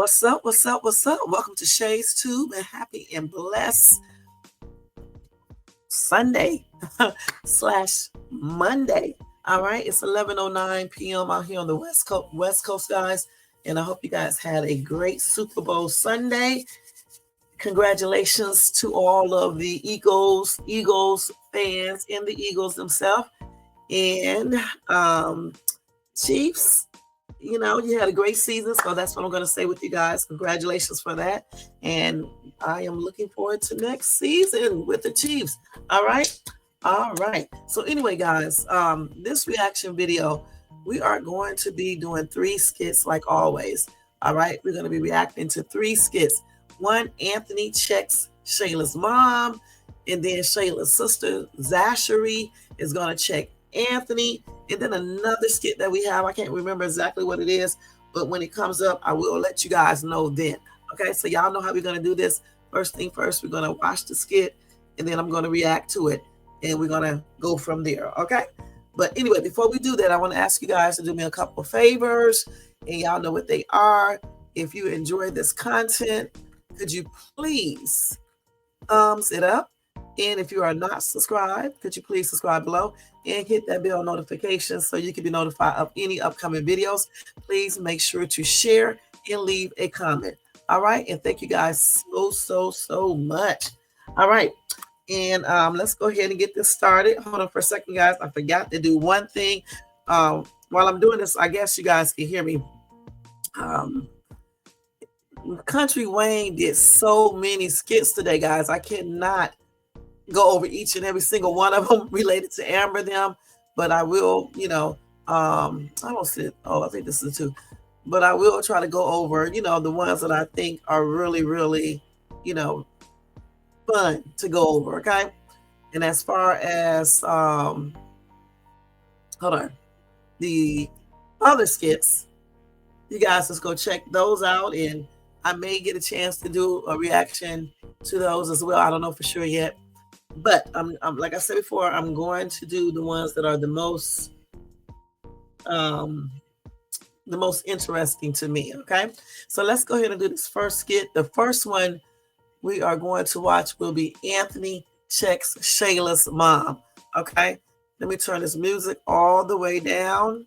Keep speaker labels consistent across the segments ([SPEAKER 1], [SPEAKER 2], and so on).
[SPEAKER 1] What's up? What's up? What's up? Welcome to Shay's Tube and happy and blessed Sunday slash Monday. All right, it's 11:09 p.m. out here on the West Coast, guys, and I hope you guys had a great Super Bowl Sunday. Congratulations to all of the Eagles fans and the Eagles themselves and Chiefs. You know, you had a great season, so that's what I'm going to say with you guys. Congratulations for that. And I am looking forward to next season with the Chiefs. All right. All right. So anyway, guys, this reaction video, we are going to be doing 3 skits like always. All right. We're going to be reacting to 3 skits. One, Anthony checks Shayla's mom, and then Shayla's sister, Zashery, is going to check Anthony. And then another skit that we have, I can't remember exactly what it is, but when it comes up, I will let you guys know then. Okay, so y'all know how we're going to do this. First thing first, we're going to watch the skit, and then I'm going to react to it, and we're going to go from there, okay? But anyway, before we do that, I want to ask you guys to do me a couple of favors, and y'all know what they are. If you enjoy this content, could you please thumbs it up? And if you are not subscribed, could you please subscribe below and hit that bell notification so you can be notified of any upcoming videos. Please make sure to share and leave a comment. All right. And thank you guys so much. All right. And let's go ahead and get this started. Hold on for a second, guys. I forgot to do one thing. While I'm doing this, I guess you guys can hear me. Country Wayne did so many skits today, guys. I cannot go over each and every single one of them related to Amber them, but I will, you know, I don't see it. Oh, I think this is 2, but I will try to go over, you know, the ones that I think are really, you know, fun to go over. Okay. And as far as, hold on, the other skits, you guys just go check those out, and I may get a chance to do a reaction to those as well. I don't know for sure yet. But I'm like I said before, I'm going to do the ones that are the most interesting to me. Okay, so let's go ahead and do this first skit. The first one we are going to watch will be Anthony checks Shayla's mom. Okay, let me turn this music all the way down.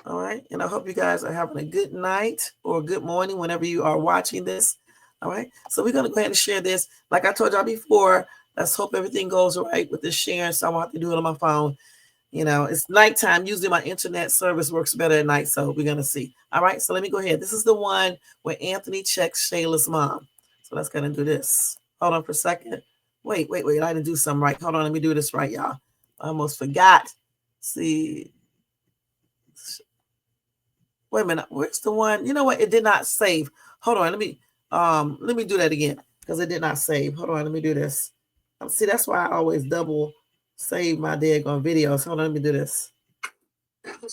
[SPEAKER 1] All right, and I hope you guys are having a good night or good morning whenever you are watching this. All right, so we're going to go ahead and share this. Like I told y'all before, let's hope everything goes right with this sharing, so I won't have to do it on my phone. You know, it's nighttime. Usually my internet service works better at night, so we're going to see. All right, so let me go ahead. This is the one where Anthony checks Shayla's mom. So let's go and do this. Hold on for a second. Wait. I didn't do something right. Hold on, let me do this right, y'all. I almost forgot. See. Wait a minute. Where's the one? You know what? It did not save. Hold on. Let me do that again because it did not save. Hold on. Let me do this. See, that's why I always double save my daggone videos. Hold on. Let me do this. Hold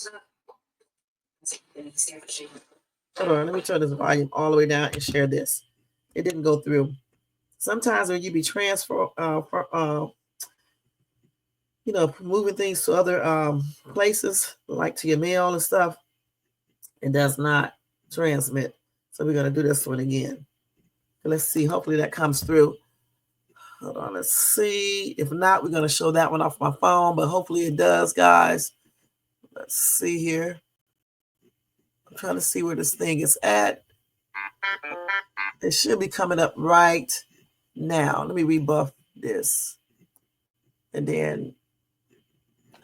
[SPEAKER 1] on. Let me turn this volume all the way down and share this. It didn't go through. Sometimes when you be you know, moving things to other places, like to your mail and stuff, it does not transmit. So we're going to do this one again. Let's see. Hopefully that comes through. Hold on. Let's see. If not, we're going to show that one off my phone, but hopefully it does, guys. Let's see here. I'm trying to see where this thing is at. It should be coming up right now. Let me rebuff this. And then,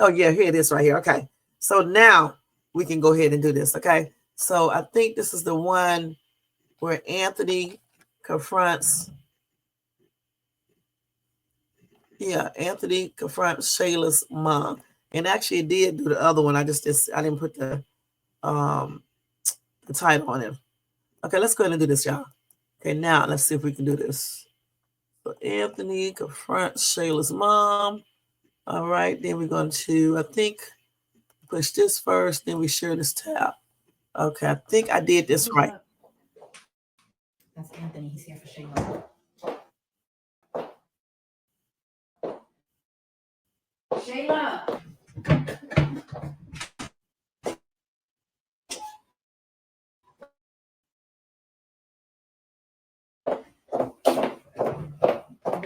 [SPEAKER 1] oh yeah, here it is right here. Okay. So now we can go ahead and do this. Okay. So I think this is the one where Anthony confronts. Yeah, Anthony confronts Shayla's mom. And actually it did do the other one. I didn't put the title on it. Okay, let's go ahead and do this, y'all. Okay, now let's see if we can do this. So Anthony confronts Shayla's mom. All right, then we're going to, I think, push this first, then we share this tab. Okay, I think I did this right.
[SPEAKER 2] That's Anthony. He's here for Shayla. Shayla.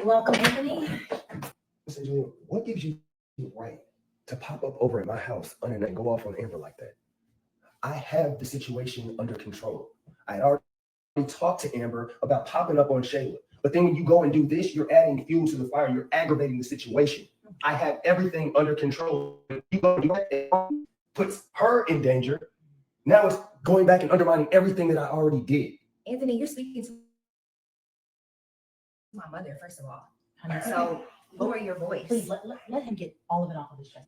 [SPEAKER 2] welcome, Anthony.
[SPEAKER 3] Listen, Julia, what gives you the right to pop up over at my house unannounced and go off on Amber like that? I have the situation under control. I had already talked to Amber about popping up on Shayla. But then when you go and do this, you're adding fuel to the fire. You're aggravating the situation. I have everything under control. You go do that, it puts her in danger. Now it's going back and undermining everything that I already did.
[SPEAKER 2] Anthony, you're speaking to my mother, first of all. So lower your voice.
[SPEAKER 4] Please let him get all of it off of his chest.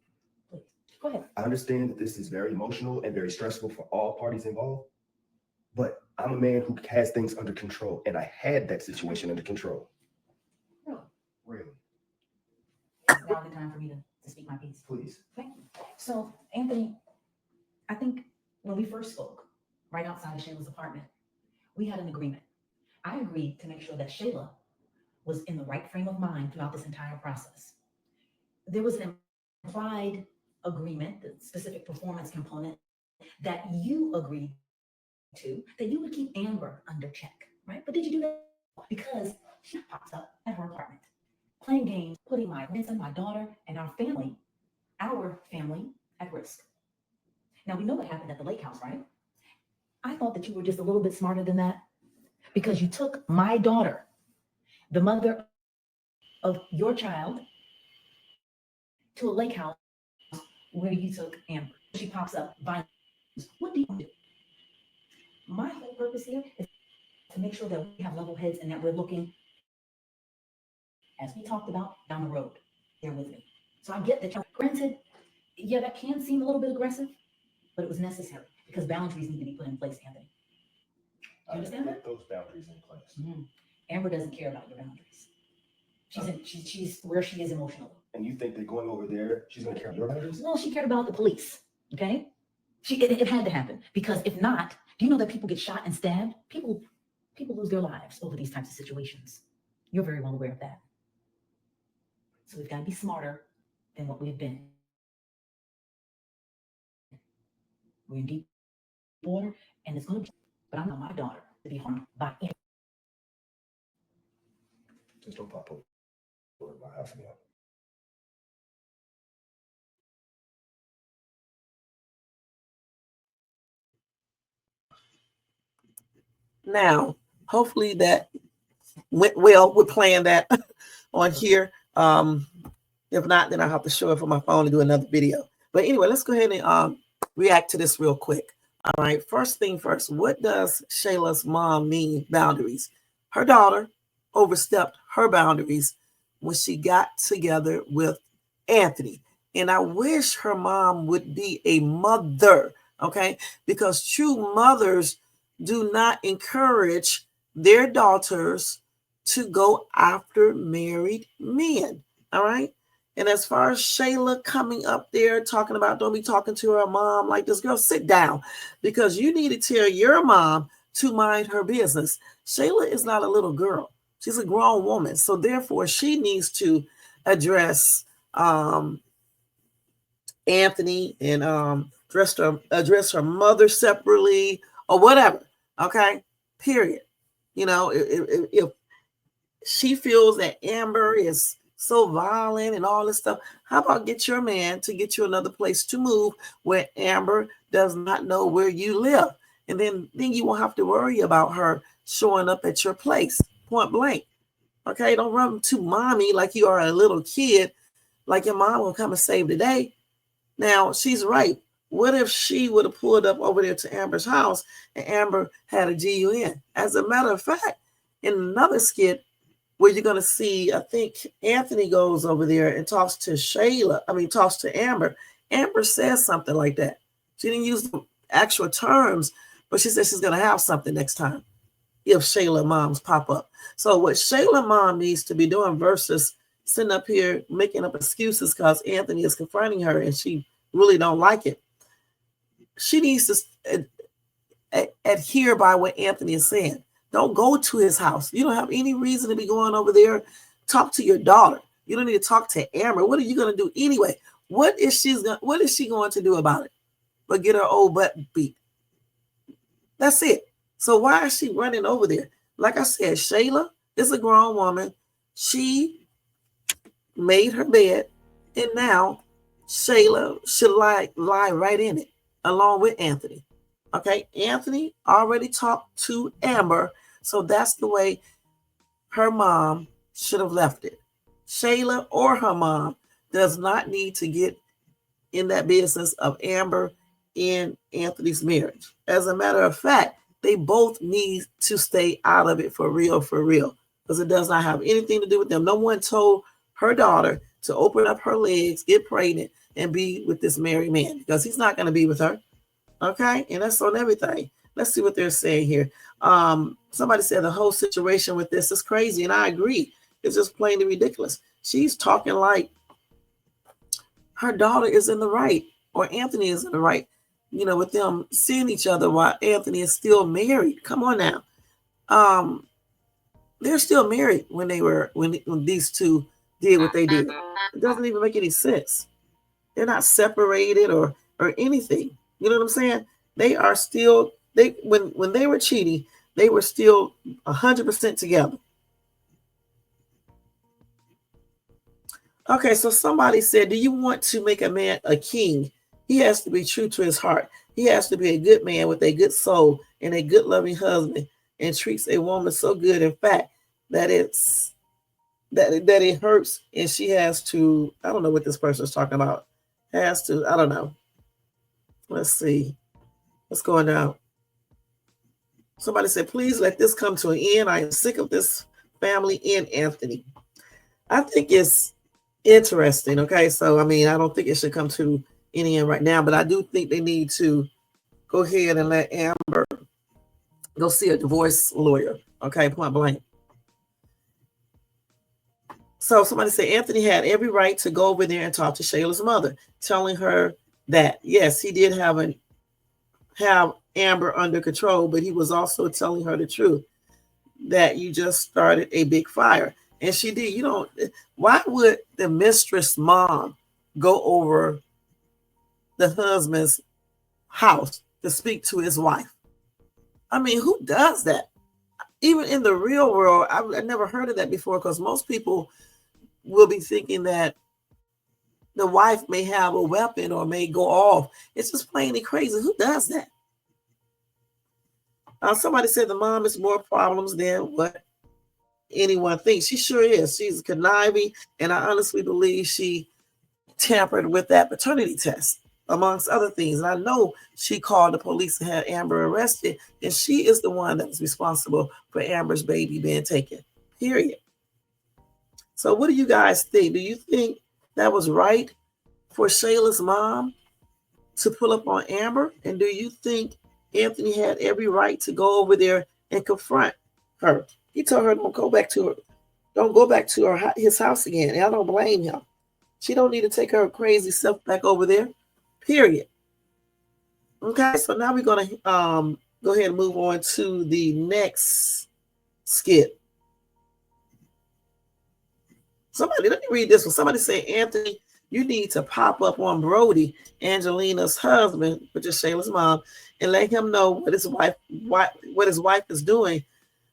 [SPEAKER 4] Please, go ahead.
[SPEAKER 3] I understand that this is very emotional and very stressful for all parties involved, but I'm a man who has things under control, and I had that situation under control. Really?
[SPEAKER 4] It's now a good time for me to speak my piece.
[SPEAKER 3] Please.
[SPEAKER 4] Thank you. So, Anthony, I think when we first spoke, right outside of Shayla's apartment, we had an agreement. I agreed to make sure that Shayla was in the right frame of mind throughout this entire process. There was an implied agreement, the specific performance component, that you agreed to, that you would keep Amber under check, right? But did you do that? Because she pops up at her apartment, playing games, putting my grandson, my daughter, and our family at risk. Now, we know what happened at the lake house, right? I thought that you were just a little bit smarter than that, because you took my daughter, the mother of your child, to a lake house where you took Amber. She pops up, violent. What do you do? My whole purpose here is to make sure that we have level heads and that we're looking, as we talked about, down the road. They're with me. So I get that. Granted, yeah, that can seem a little bit aggressive, but it was necessary because boundaries need to be put in place, Anthony. Do you understand that?
[SPEAKER 3] Those boundaries in place.
[SPEAKER 4] Mm-hmm. Amber doesn't care about your boundaries. She's where she is emotionally.
[SPEAKER 3] And you think that going over there, she's going to care about your boundaries?
[SPEAKER 4] No, she cared about the police. Okay, it had to happen, because if not, do you know that people get shot and stabbed? People lose their lives over these types of situations. You're very well aware of that. So we've got to be smarter than what we've been. We're in deep water, and it's going to be. But I don't want my daughter to be harmed by any.
[SPEAKER 3] Just don't pop over my house now.
[SPEAKER 1] Now, hopefully that went well with playing that on here. If not, then I'll have to show it from my phone and do another video. But anyway, let's go ahead and react to this real quick. All right, first thing first, what does Shayla's mom mean boundaries? Her daughter overstepped her boundaries when she got together with Anthony. And I wish her mom would be a mother, okay? Because true mothers do not encourage their daughters to go after married men, all right? And as far as Shayla coming up there talking about don't be talking to her mom like this, girl, sit down, because you need to tell your mom to mind her business. Shayla is not a little girl. She's a grown woman. So therefore, she needs to address Anthony and address her mother separately or whatever. Okay, period. You know, if she feels that Amber is so violent and all this stuff, how about get your man to get you another place to move where Amber does not know where you live, and then you won't have to worry about her showing up at your place point blank. Okay, don't run to mommy like you are a little kid, like your mom will come and save the day. Now, she's right. What if she would have pulled up over there to Amber's house and Amber had a GUN? As a matter of fact, in another skit where you're going to see, I think Anthony goes over there and talks to Amber. Amber says something like that. She didn't use the actual terms, but she said she's going to have something next time if Shayla moms pop up. So what Shayla mom needs to be doing versus sitting up here making up excuses because Anthony is confronting her and she really don't like it. She needs to adhere by what Anthony is saying. Don't go to his house. You don't have any reason to be going over there. Talk to your daughter. You don't need to talk to Amber. What are you going to do anyway? What is she going to do about it? But get her old butt beat. That's it. So why is she running over there? Like I said, Shayla is a grown woman. She made her bed, and now Shayla should lie right in it, along with Anthony. Okay, Anthony already talked to Amber, so that's the way her mom should have left it. Shayla or her mom does not need to get in that business of Amber and Anthony's marriage. As a matter of fact, they both need to stay out of it for real, because it does not have anything to do with them. No one told her daughter to open up her legs, get pregnant, and be with this married man, because he's not going to be with her. Okay, and that's on everything. Let's see what they're saying here. Somebody said the whole situation with this is crazy, and I agree. It's just plainly ridiculous. She's talking like her daughter is in the right, or Anthony is in the right, with them seeing each other while Anthony is still married. Come on now. They're still married when these two did what they did. It doesn't even make any sense. They're not separated or anything. You know what I'm saying? They are still, when they were cheating, they were still 100% together. Okay, so somebody said, do you want to make a man a king? He has to be true to his heart. He has to be a good man with a good soul and a good loving husband, and treats a woman so good, in fact, that it hurts, and she has to, I don't know what this person is talking about. Has to, I don't know. Let's see. What's going on? Somebody said, please let this come to an end. I am sick of this family and Anthony. I think it's interesting. Okay, so I don't think it should come to any end right now, but I do think they need to go ahead and let Amber go see a divorce lawyer. Okay, point blank. So somebody said Anthony had every right to go over there and talk to Shayla's mother, telling her that yes, he did have Amber under control, but he was also telling her the truth, that you just started a big fire. And she did. Why would the mistress mom go over the husband's house to speak to his wife? Who does that? Even in the real world, I've never heard of that before, because most people will be thinking that the wife may have a weapon or may go off. It's just plainly crazy. Who does that? Somebody said the mom has more problems than what anyone thinks. She sure is. She's conniving, and I honestly believe she tampered with that paternity test, amongst other things. And I know she called the police and had Amber arrested, and she is the one that was responsible for Amber's baby being taken, period. So what do you guys think? Do you think that was right for Shayla's mom to pull up on Amber? And do you think Anthony had every right to go over there and confront her? He told her, don't go back to his house again. And I don't blame him. She don't need to take her crazy self back over there, period. Okay, so now we're going to go ahead and move on to the next skit. Let me read this one. Somebody say, Anthony, you need to pop up on Brody, Angelina's husband, which is Shayla's mom, and let him know what his wife is doing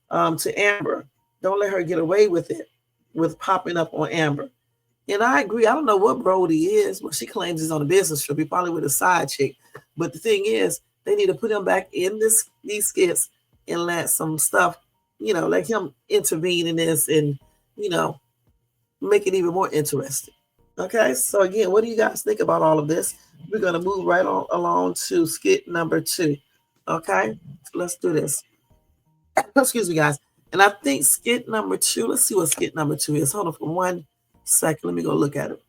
[SPEAKER 1] to Amber. Don't let her get away with it, with popping up on Amber. And I agree. I don't know what Brody is. Well, she claims he's on a business trip. He probably with a side chick. But the thing is, they need to put him back in these skits and let some stuff, let him intervene in this and, make it even more interesting. Okay, so again, what do you guys think about all of this? We're going to move right on along to skit number 2. Okay, so let's do this. Excuse me, guys. And I think skit number 2, let's see what skit number 2 is. Hold on for 1 second. Let me go look at it.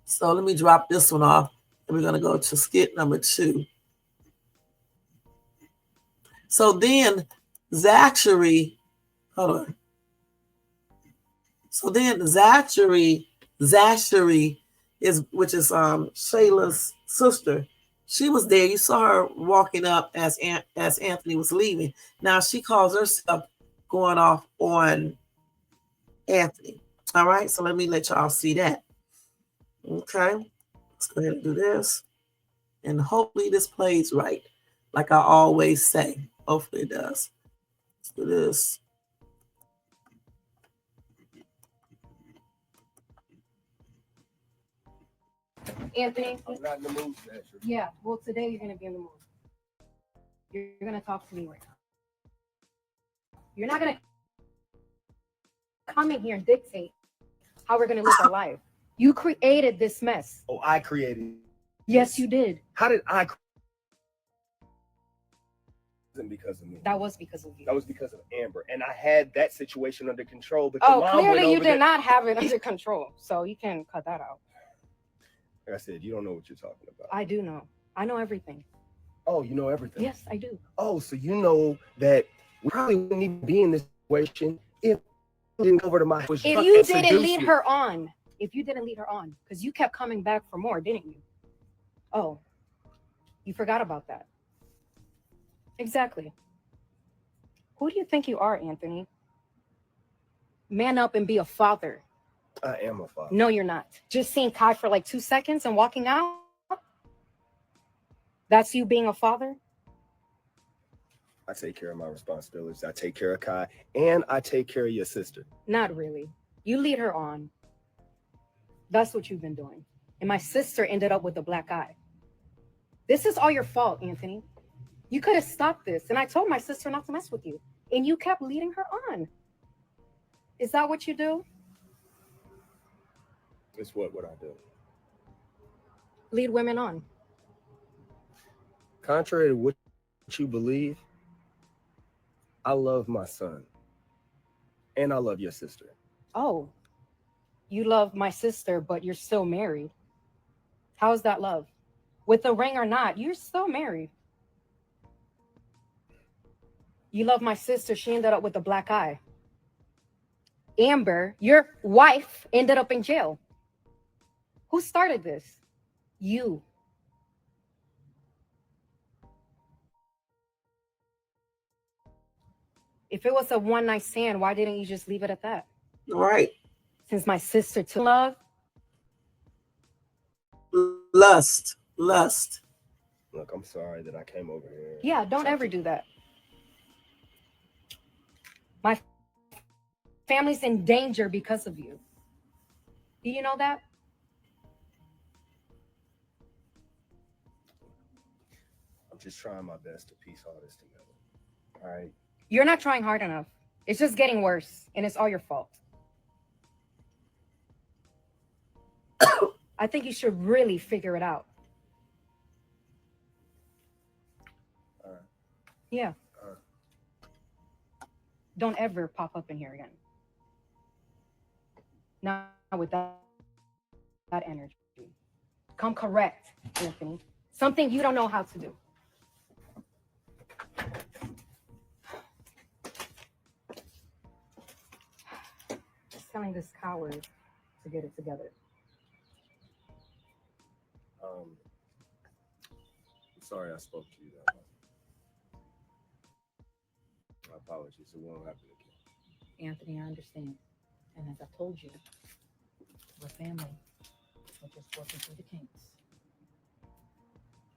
[SPEAKER 1] So let me drop this one off, and we're going to go to skit number 2. So then Zashery, hold on. So then Zashery which is Shayla's sister. She was there. You saw her walking up as Anthony was leaving. Now she calls herself going off on Anthony. All right. So let me let y'all see that. Okay. Let's go ahead and do this. And hopefully this plays right. Like I always say. Hopefully it does. Let's do this.
[SPEAKER 5] Anthony.
[SPEAKER 3] I'm not in the mood for that.
[SPEAKER 5] Yeah, well, today you're going to be in the mood. You're going to talk to me right now. You're not going to come in here and dictate how we're going to live our life. You created this mess.
[SPEAKER 3] Oh, I created.
[SPEAKER 5] Yes, you did.
[SPEAKER 3] How did I? Wasn't because of me.
[SPEAKER 5] That was because of you.
[SPEAKER 3] That was because of Amber, and I had that situation under control. But your mom
[SPEAKER 5] clearly
[SPEAKER 3] went
[SPEAKER 5] you
[SPEAKER 3] over
[SPEAKER 5] did
[SPEAKER 3] there.
[SPEAKER 5] not have it under control, so you can cut that out.
[SPEAKER 3] Like I said, you don't know what you're talking about.
[SPEAKER 5] I do know. I know everything.
[SPEAKER 3] Oh, you know everything.
[SPEAKER 5] Yes, I do.
[SPEAKER 3] Oh, so you know that we probably wouldn't even be in this situation if you didn't go over to my house.
[SPEAKER 5] If you didn't lead her on, because you kept coming back for more, didn't you? Oh, you forgot about that. Exactly. Who do you think you are, Anthony? Man up and be a father.
[SPEAKER 3] I am a father.
[SPEAKER 5] No, you're not. Just seeing Kai for like 2 seconds and walking out? That's you being a father?
[SPEAKER 3] I take care of my responsibilities. I take care of Kai, and I take care of your sister.
[SPEAKER 5] Not really. You lead her on. That's what you've been doing. And my sister ended up with a black eye. This is all your fault, Anthony. You could have stopped this. And I told my sister not to mess with you. And you kept leading her on. Is that what you do?
[SPEAKER 3] It's what I do.
[SPEAKER 5] Lead women on.
[SPEAKER 3] Contrary to what you believe, I love my son. And I love your sister.
[SPEAKER 5] Oh, you love my sister, but you're still married. How is that love? With a ring or not, you're still married. You love my sister. She ended up with a black eye. Amber, your wife, ended up in jail. Who started this? You. If it was a one-night stand, why didn't you just leave it at that?
[SPEAKER 1] All right.
[SPEAKER 5] Since my sister took love.
[SPEAKER 1] Lust.
[SPEAKER 3] Look, I'm sorry that I came over here.
[SPEAKER 5] Yeah, don't ever do that. My family's in danger because of you. Do you know that?
[SPEAKER 3] I'm just trying my best to piece all this together. All right.
[SPEAKER 5] You're not trying hard enough. It's just getting worse, and it's all your fault. I think you should really figure it out.
[SPEAKER 3] All right.
[SPEAKER 5] Yeah.
[SPEAKER 3] All right.
[SPEAKER 5] Don't ever pop up in here again. Not with that energy. Come correct, Anthony. Something you don't know how to do. Just telling this coward to get it together.
[SPEAKER 3] I'm sorry I spoke to you that way. My apologies. It won't happen again.
[SPEAKER 4] Anthony, I understand. And as I told you, we're family. We're just working through the kinks.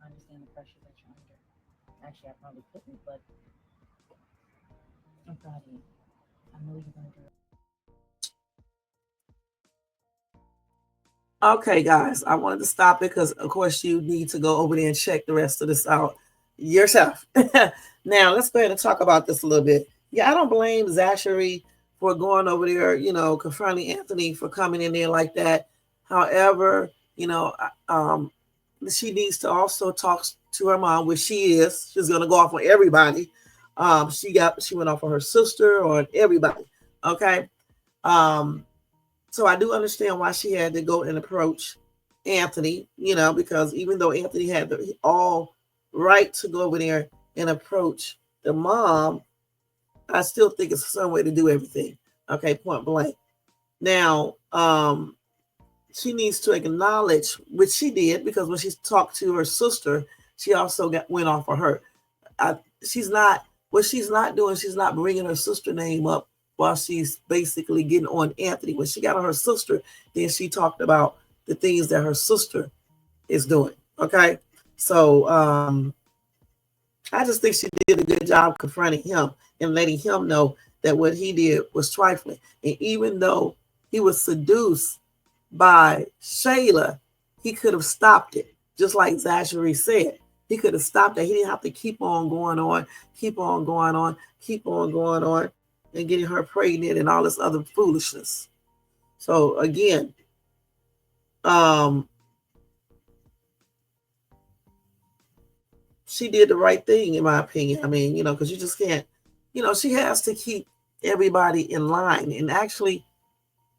[SPEAKER 4] I understand the pressure that you're under. Actually, I probably couldn't, but I'm proud of you. I know you're going to do it.
[SPEAKER 1] Okay, guys, I wanted to stop it because, of course, you need to go over there and check the rest of this out yourself. Now, let's go ahead and talk about this a little bit. Yeah, I don't blame Zashery for going over there, confronting Anthony for coming in there like that. However, she needs to also talk to her mom, which she is. She's going to go off on everybody. She went off on her sister or everybody. Okay. So I do understand why she had to go and approach Anthony, because even though Anthony had all right to go over there and approach the mom, I still think it's some way to do everything. Okay, point blank. Now, she needs to acknowledge, which she did, because when she talked to her sister, she also went off of her. She's not doing, she's not bringing her sister name up while she's basically getting on Anthony. When she got on her sister, then she talked about the things that her sister is doing. Okay. So I just think she did a good job confronting him and letting him know that what he did was trifling. And even though he was seduced by Shayla, he could have stopped it, just like Zashery said. He could have stopped it. He didn't have to keep on going on, keep on going on, keep on going on, and getting her pregnant and all this other foolishness. So again, she did the right thing, in my opinion. I mean, because you just can't, she has to keep everybody in line. And actually,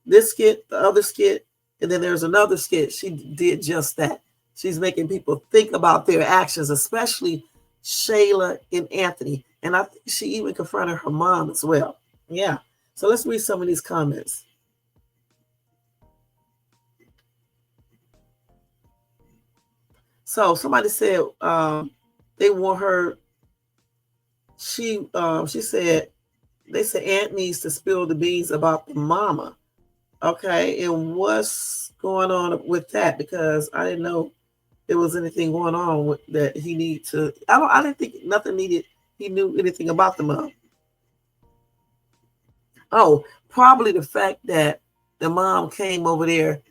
[SPEAKER 1] this skit, the other skit, and then there's another skit, she did just that. She's making people think about their actions, especially Shayla and Anthony. And I think she even confronted her mom as well. Yeah. So let's read some of these comments. So somebody said they want her. She said they said Aunt needs to spill the beans about the mama. Okay, and what's going on with that? Because I didn't know there was anything going on with that he need to. I didn't think nothing needed. He knew anything about the mom. Oh, probably the fact that the mom came over there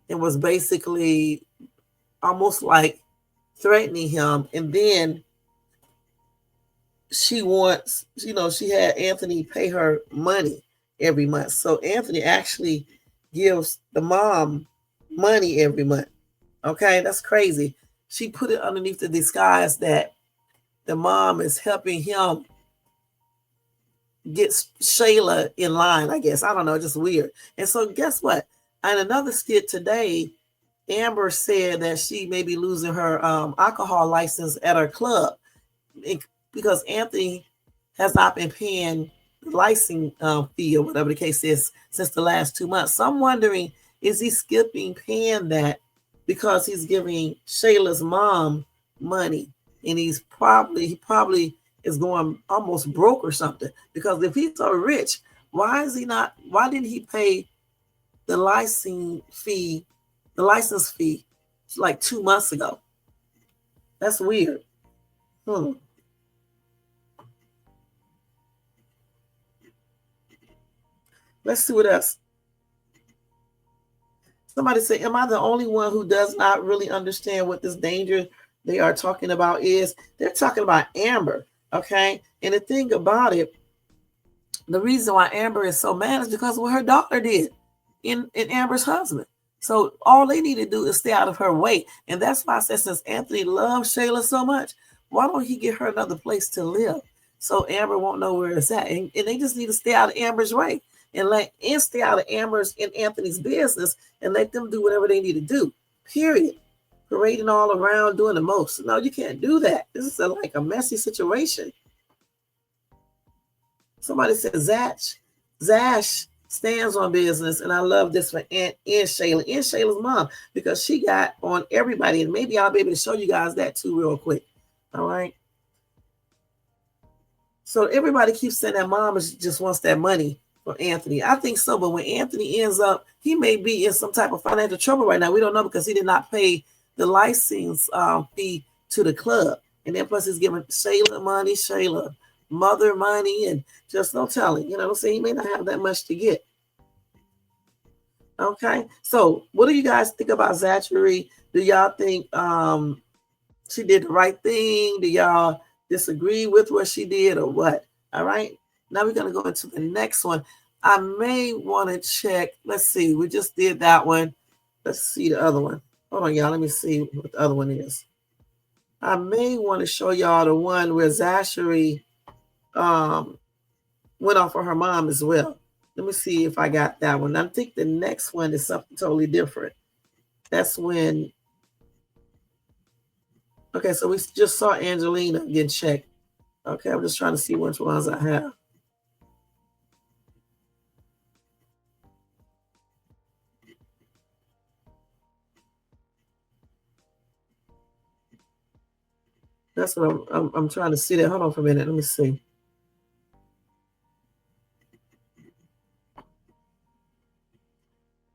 [SPEAKER 1] and was basically almost like threatening him, and then she wants, she had Anthony pay her money every month. So Anthony actually gives the mom money every month. Okay, that's crazy. She put it underneath the disguise that the mom is helping him get Shayla in line, I guess. I don't know, just weird. And so guess what? In another skit today, Amber said that she may be losing her alcohol license at her club because Anthony has not been paying the license fee or whatever the case is since the last 2 months. So I'm wondering, is he skipping paying that because he's giving Shayla's mom money, and he probably is going almost broke or something? Because if he's so rich, why didn't he pay the license fee like 2 months ago? That's weird. Let's see what else. Somebody say, am I the only one who does not really understand what this danger they are talking about is? They're talking about Amber, okay? And the thing about it, the reason why Amber is so mad is because of what her daughter did in Amber's husband. So all they need to do is stay out of her way. And that's why I said, since Anthony loves Shayla so much, why don't he get her another place to live so Amber won't know where it's at? And they just need to stay out of Amber's way and stay out of Amber's and Anthony's business and let them do whatever they need to do, period. Parading all around, doing the most. No, you can't do that. This is like a messy situation. Somebody said Zash stands on business, and I love this for Aunt and Shayla and Shayla's mom, because she got on everybody, and maybe I'll be able to show you guys that too real quick. All right. So everybody keeps saying that mom just wants that money for Anthony. I think so, but when Anthony ends up, he may be in some type of financial trouble right now. We don't know, because he did not pay the license fee to the club, and then plus he's giving Shayla money, Shayla mother money, and just no telling. You know what I'm saying? He may not have that much to get. Okay, so what do you guys think about Zashery? Do y'all think she did the right thing? Do y'all disagree with what she did, or what? All right, now we're going to go into the next one. I may want to check. Let's see. We just did that one. Let's see the other one. Hold on, y'all. Let me see what the other one is. I may want to show y'all the one where Zashery went off for her mom as well. Let me see if I got that one. I think the next one is something totally different. That's when. Okay, so we just saw Angelina get checked. Okay, I'm just trying to see which ones I have. That's what I'm trying to see that. Hold on for a minute. Let me see.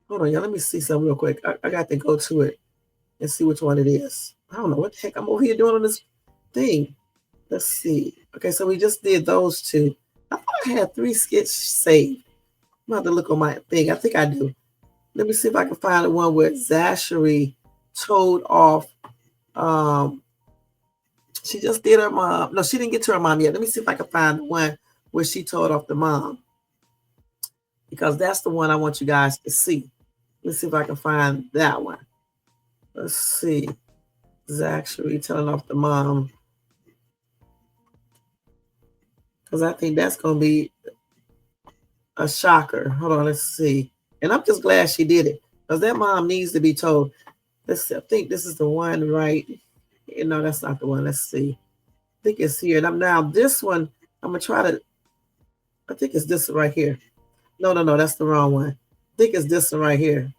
[SPEAKER 1] Hold on, y'all. Let me see something real quick. I got to go to it and see which one it is. I don't know what the heck I'm over here doing on this thing. Let's see. Okay, so we just did those two. I thought I had 3 skits saved. I'm going to have to look on my thing. I think I do. Let me see if I can find the one where Zashery told off. She just did her mom. No, she didn't get to her mom yet. Let me see if I can find the one where she told off the mom, because that's the one I want you guys to see. Let's see if I can find that one. Let's see. Zashery telling off the mom, because I think that's going to be a shocker. Hold on, let's see. And I'm just glad she did it, because that mom needs to be told. Let's see. I think this is the one, right? No, that's not the one. Let's see. I think it's here. And now this one, I'm going to try to, I think it's this one right here. No, that's the wrong one. I think it's this one right here.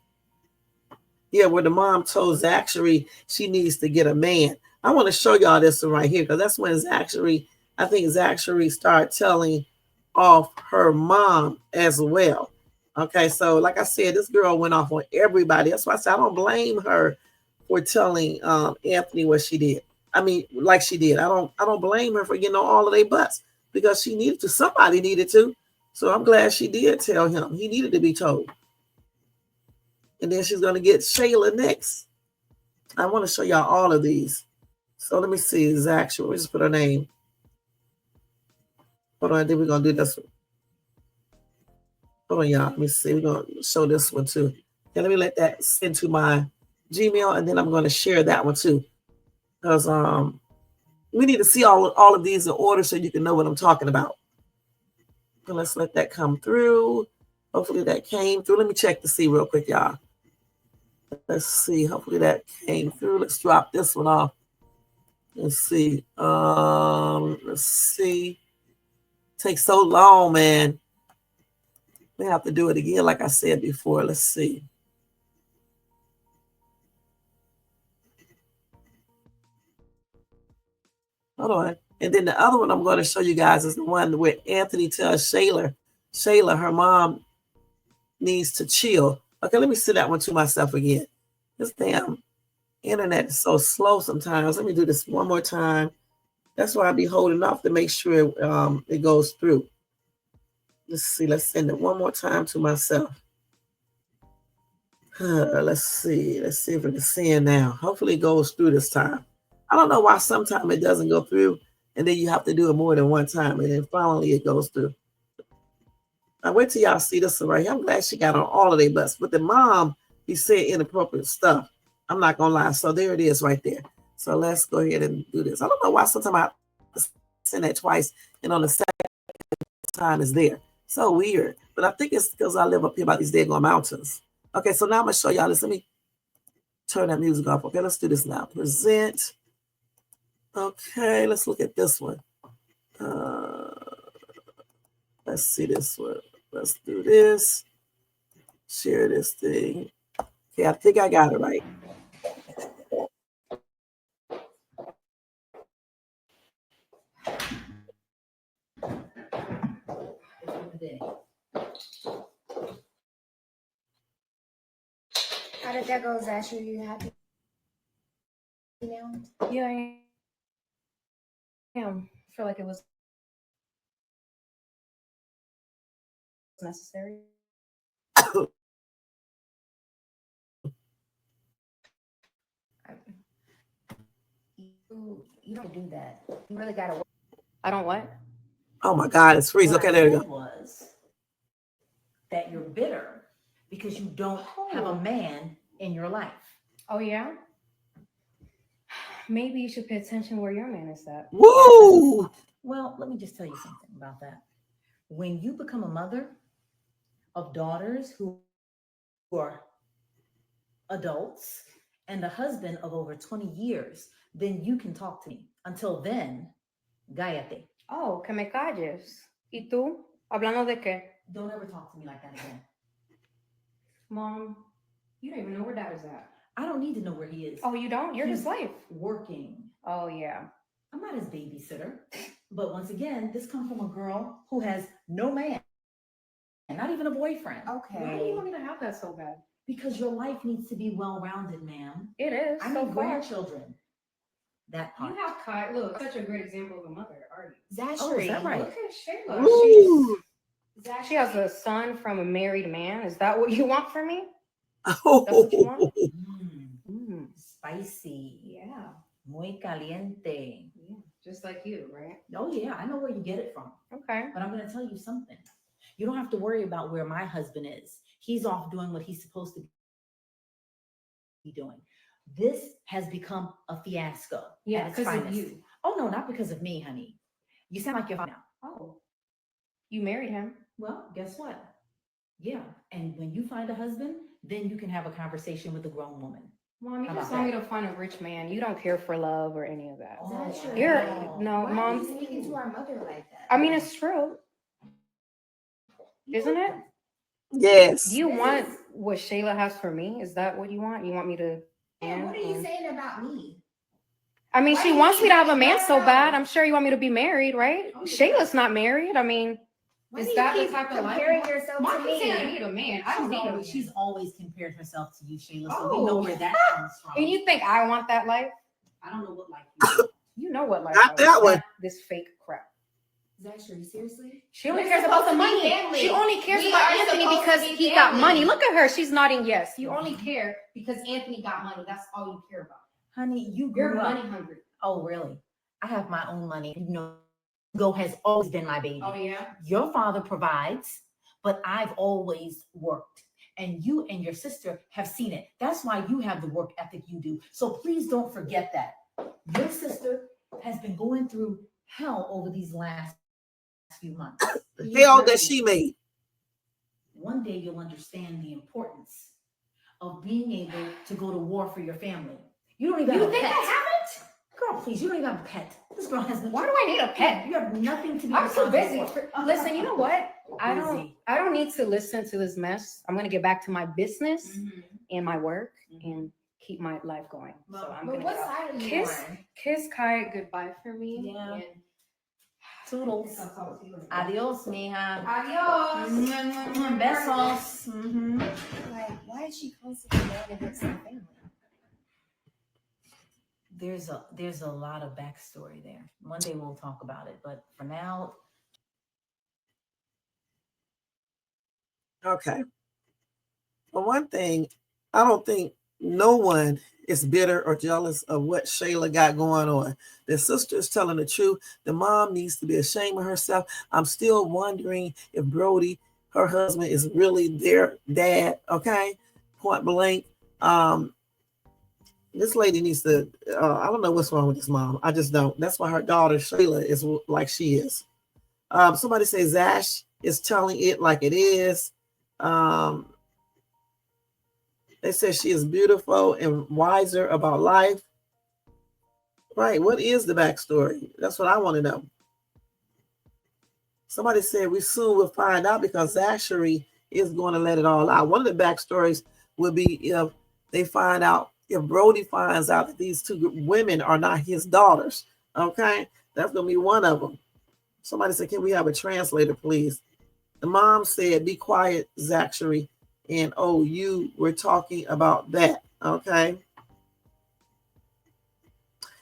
[SPEAKER 1] Yeah, where the mom told Zashery she needs to get a man. I want to show y'all this one right here, because that's when Zashery, I think Zashery started telling off her mom as well. Okay, so like I said, this girl went off on everybody. That's why I said I don't blame her for telling Anthony what she did. I mean, like she did. I don't blame her for getting on all of their butts, because she needed to. Somebody needed to. So I'm glad she did tell him. He needed to be told. And then she's going to get Shayla next. I want to show y'all all of these. So let me see. Zashery. We just put her name. Hold on. Then we're going to do this one. Hold on, y'all. Let me see. We're going to show this one too. And let me let that send to my Gmail. And then I'm going to share that one too. Because we need to see all of these in order so you can know what I'm talking about. So let's let that come through. Hopefully that came through. Let me check to see real quick, y'all. Let's see. Hopefully that came through. Let's drop this one off. Let's see. Let's see. Takes so long, man. We have to do it again, like I said before. Let's see. Hold on. And then the other one I'm going to show you guys is the one where Anthony tells Shayla, her mom needs to chill. Okay, let me see that one to myself again. This damn internet is so slow sometimes. Let me do this one more time. That's why I be holding off to make sure it goes through. Let's see. Let's send it one more time to myself. Let's see. Let's see if we can send now. Hopefully it goes through this time. I don't know why sometimes it doesn't go through, and then you have to do it more than one time, and then finally it goes through. I wait till y'all see this one right here. I'm glad she got on all of their butts. But the mom, he said inappropriate stuff. I'm not going to lie. So there it is right there. So let's go ahead and do this. I don't know why sometimes I have to send that twice, and on the second time is there. So weird. But I think it's because I live up here by these daggone mountains. Okay, so now I'm going to show y'all this. Let me turn that music off. Okay, let's do this now. Present. Okay, let's look at this one. Let's see this one. Let's do this. Share this thing. Okay, I think I got it right.
[SPEAKER 2] How did that go, Zashery? You happy now?
[SPEAKER 5] Yeah, I am. I feel like it was necessary.
[SPEAKER 4] You don't do that. You really gotta work.
[SPEAKER 5] I don't what?
[SPEAKER 1] Oh my God, it's freezing.
[SPEAKER 4] What
[SPEAKER 1] Okay,
[SPEAKER 4] I
[SPEAKER 1] there we
[SPEAKER 4] said
[SPEAKER 1] go.
[SPEAKER 4] was that you're bitter because you don't have a man in your life.
[SPEAKER 5] Oh, yeah? Maybe you should pay attention where your man is at.
[SPEAKER 1] Woo!
[SPEAKER 4] Well, let me just tell you something about that. When you become a mother of daughters who are adults and a husband of over 20 years, then you can talk to me. Until then, cállate.
[SPEAKER 5] Oh, que me calles. ¿Y tú? ¿Hablando de qué?
[SPEAKER 4] Don't ever talk to me like that again.
[SPEAKER 5] Mom, you don't even know where Dad is at.
[SPEAKER 4] I don't need to know where he is.
[SPEAKER 5] Oh, you don't? You're his
[SPEAKER 4] He's
[SPEAKER 5] wife.
[SPEAKER 4] working.
[SPEAKER 5] Oh, yeah.
[SPEAKER 4] I'm not his babysitter. But once again, this comes from a girl who has no man, and not even a boyfriend.
[SPEAKER 5] Why do you want me to have that so bad?
[SPEAKER 4] Because your life needs to be well-rounded, ma'am.
[SPEAKER 5] It is.
[SPEAKER 4] I
[SPEAKER 5] so
[SPEAKER 4] need
[SPEAKER 5] far.
[SPEAKER 4] grandchildren. That part.
[SPEAKER 5] You have Kai. Look, such a great example of a mother, are you?
[SPEAKER 4] Zashery.
[SPEAKER 2] Oh, is that right?
[SPEAKER 5] Look at Shayla.
[SPEAKER 1] Woo!
[SPEAKER 5] She has a son from a married man. Is that what you want from me? That's what you want?
[SPEAKER 4] Mm. spicy,
[SPEAKER 5] Yeah.
[SPEAKER 4] muy caliente.
[SPEAKER 5] Yeah. Just like you, right?
[SPEAKER 4] Oh yeah, I know where you get it from.
[SPEAKER 5] Okay.
[SPEAKER 4] But I'm going to tell you something. You don't have to worry about where my husband is. He's off doing what he's supposed to be doing. This has become a fiasco
[SPEAKER 5] Yeah,
[SPEAKER 4] at its
[SPEAKER 5] because of
[SPEAKER 4] finest.
[SPEAKER 5] you.
[SPEAKER 4] Oh no, not because of me, honey. You sound like you're now.
[SPEAKER 5] Oh, you married him.
[SPEAKER 4] Well, guess what? Yeah, and when you find a husband, then you can have a conversation with a grown woman.
[SPEAKER 5] Mom, you
[SPEAKER 4] How
[SPEAKER 5] just
[SPEAKER 4] about
[SPEAKER 5] want me
[SPEAKER 4] that?
[SPEAKER 5] to find a rich man. You don't care for love or any of that.
[SPEAKER 2] Zashery,
[SPEAKER 5] You're no,
[SPEAKER 2] why are
[SPEAKER 5] Mom.
[SPEAKER 2] you speaking to our mother like that?
[SPEAKER 5] I mean, it's true, isn't it? Do
[SPEAKER 1] Yes.
[SPEAKER 5] you
[SPEAKER 2] This
[SPEAKER 5] want
[SPEAKER 2] is-
[SPEAKER 5] what Shayla has for me? Is that what you want? You want me to?
[SPEAKER 2] Yeah, what are you
[SPEAKER 5] and-
[SPEAKER 2] saying about me?
[SPEAKER 5] I mean,
[SPEAKER 2] Why
[SPEAKER 5] she
[SPEAKER 2] do you
[SPEAKER 5] wants me
[SPEAKER 2] keep
[SPEAKER 5] to have a
[SPEAKER 2] bringing
[SPEAKER 5] man
[SPEAKER 2] her
[SPEAKER 5] so bad.
[SPEAKER 2] up?
[SPEAKER 5] I'm sure you want me to be married, right?
[SPEAKER 2] Oh, yeah.
[SPEAKER 5] Shayla's not married. I mean,
[SPEAKER 2] Why
[SPEAKER 5] is
[SPEAKER 2] do you
[SPEAKER 5] that the
[SPEAKER 2] keep
[SPEAKER 5] type of life?
[SPEAKER 2] comparing yourself
[SPEAKER 5] Mom
[SPEAKER 2] to
[SPEAKER 5] keeps saying I
[SPEAKER 2] me?
[SPEAKER 5] need a man. I don't need a man.
[SPEAKER 4] She's always compared herself to you, Shayla. So we
[SPEAKER 5] Oh.
[SPEAKER 4] know where that comes from.
[SPEAKER 5] And you think I want that life?
[SPEAKER 4] I don't know what life you want.
[SPEAKER 5] You know what life?
[SPEAKER 1] Not
[SPEAKER 5] I
[SPEAKER 1] that
[SPEAKER 5] want,
[SPEAKER 1] one.
[SPEAKER 5] not this fake crap.
[SPEAKER 2] Zashery, seriously?
[SPEAKER 5] She only
[SPEAKER 2] We're
[SPEAKER 5] cares about the
[SPEAKER 2] supposed to be
[SPEAKER 5] money.
[SPEAKER 2] family.
[SPEAKER 5] She only cares
[SPEAKER 2] We
[SPEAKER 5] about
[SPEAKER 2] are
[SPEAKER 5] Anthony
[SPEAKER 2] supposed to
[SPEAKER 5] because
[SPEAKER 2] be
[SPEAKER 5] he got
[SPEAKER 2] family.
[SPEAKER 5] money. Look at her. She's nodding yes. You only care because Anthony got money. That's all you care about.
[SPEAKER 4] Honey, you
[SPEAKER 5] You're
[SPEAKER 4] grew
[SPEAKER 5] money
[SPEAKER 4] up.
[SPEAKER 5] hungry.
[SPEAKER 4] Oh, really? I have my own money. You know, Go has always been my baby.
[SPEAKER 5] Oh yeah.
[SPEAKER 4] Your father provides, but I've always worked. And you and your sister have seen it. That's why you have the work ethic you do. So please don't forget that. Your sister has been going through hell over these last few months.
[SPEAKER 1] Hell that she made.
[SPEAKER 4] One day you'll understand the importance of being able to go to war for your family. You don't even
[SPEAKER 5] You
[SPEAKER 4] have a
[SPEAKER 5] think
[SPEAKER 4] pet.
[SPEAKER 5] I haven't?
[SPEAKER 4] Girl, please, you don't even have a pet. This girl has
[SPEAKER 5] Why do I need a pet?
[SPEAKER 4] You have nothing to be
[SPEAKER 5] I'm too busy.
[SPEAKER 4] responsible for.
[SPEAKER 5] Listen, you know what? I
[SPEAKER 4] Busy.
[SPEAKER 5] don't need to listen to this mess. I'm gonna get back to my business
[SPEAKER 4] Mhm.
[SPEAKER 5] and my work
[SPEAKER 4] Mhm.
[SPEAKER 5] and keep my life going. So I'm
[SPEAKER 2] But
[SPEAKER 5] gonna
[SPEAKER 2] what
[SPEAKER 5] get out.
[SPEAKER 2] side are you
[SPEAKER 5] Kiss
[SPEAKER 2] on?
[SPEAKER 5] kiss Kai goodbye for me.
[SPEAKER 4] Yeah.
[SPEAKER 5] And
[SPEAKER 4] Toodles.
[SPEAKER 2] I'll talk to you later.
[SPEAKER 4] Adios, mija.
[SPEAKER 2] Adios.
[SPEAKER 4] Besos.
[SPEAKER 2] Like, why is she constantly mad against the family?
[SPEAKER 4] There's a lot of backstory there. One day we'll talk about it, but for now,
[SPEAKER 1] Okay. For one thing, I don't think no one is bitter or jealous of what Shayla got going on. The sister is telling the truth. The mom needs to be ashamed of herself. I'm still wondering if Brody, her husband, is really their dad. Okay, point blank. This lady needs to. I don't know what's wrong with this mom. I just don't. That's why her daughter Shayla is like she is. Somebody says Zash is telling it like it is. Um, they said she is beautiful and wiser about life. Right. What is the backstory? That's what I want to know. Somebody said we soon will find out because Zashery is going to let it all out. One of the backstories would be if they find out, if Brody finds out that these two women are not his daughters. Okay. That's going to be one of them. Somebody said, can we have a translator, please? The mom said, be quiet, Zashery. And oh, you were talking about that. Okay.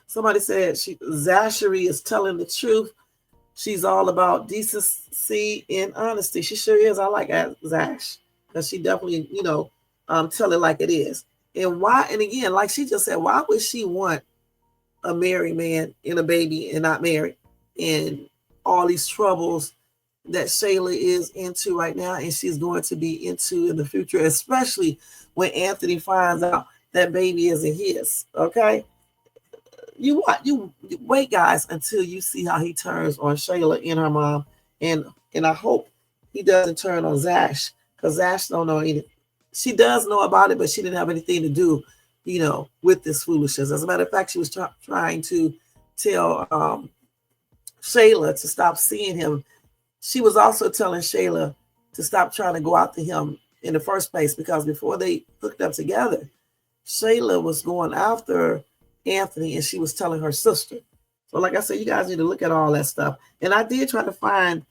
[SPEAKER 1] Somebody said Zashery is telling the truth. She's all about decency and honesty. She sure is. I like Zash because she definitely, tell it like it is. And why? And again, like she just said, why would she want a married man and a baby and not married? And all these troubles that Shayla is into right now and she's going to be into in the future, especially when Anthony finds out that baby isn't his. Okay. You wait, guys, until you see how he turns on Shayla and her mom. And I hope he doesn't turn on Zash, because Zash don't know anything. She does know about it, but she didn't have anything to do, with this foolishness. As a matter of fact, she was trying to tell Shayla to stop seeing him. She was also telling Shayla to stop trying to go after him in the first place, because before they hooked up together, Shayla was going after Anthony and she was telling her sister. So like I said, you guys need to look at all that stuff. And I did try to find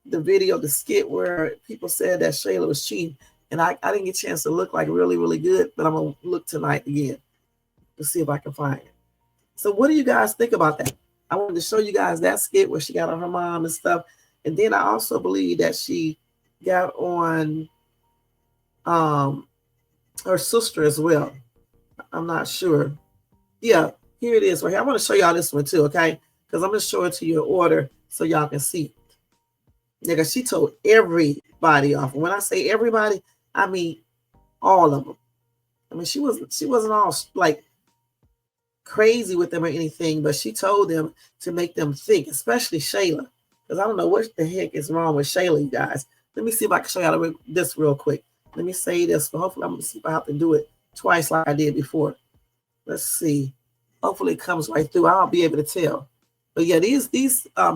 [SPEAKER 1] the video, the skit where people said that Shayla was cheating. And I didn't get a chance to look like really, really good, but I'm going to look tonight again to see if I can find it. So what do you guys think about that? I wanted to show you guys that skit where she got on her mom and stuff. And then I also believe that she got on her sister as well. I'm not sure. Yeah, here it is right here. I want to show y'all this one too, okay? Because I'm gonna show it to you in order so y'all can see. Yeah, because she told everybody off. When I say everybody, I mean all of them. I mean, she wasn't all like crazy with them or anything, but she told them to make them think, especially Shayla. Because I don't know what the heck is wrong with Shayla, you guys. Let me see if I can show y'all this real quick. Let me say this, but hopefully I'm gonna see if I have to do it twice like I did before. Let's see. Hopefully it comes right through. I'll be able to tell. But yeah, these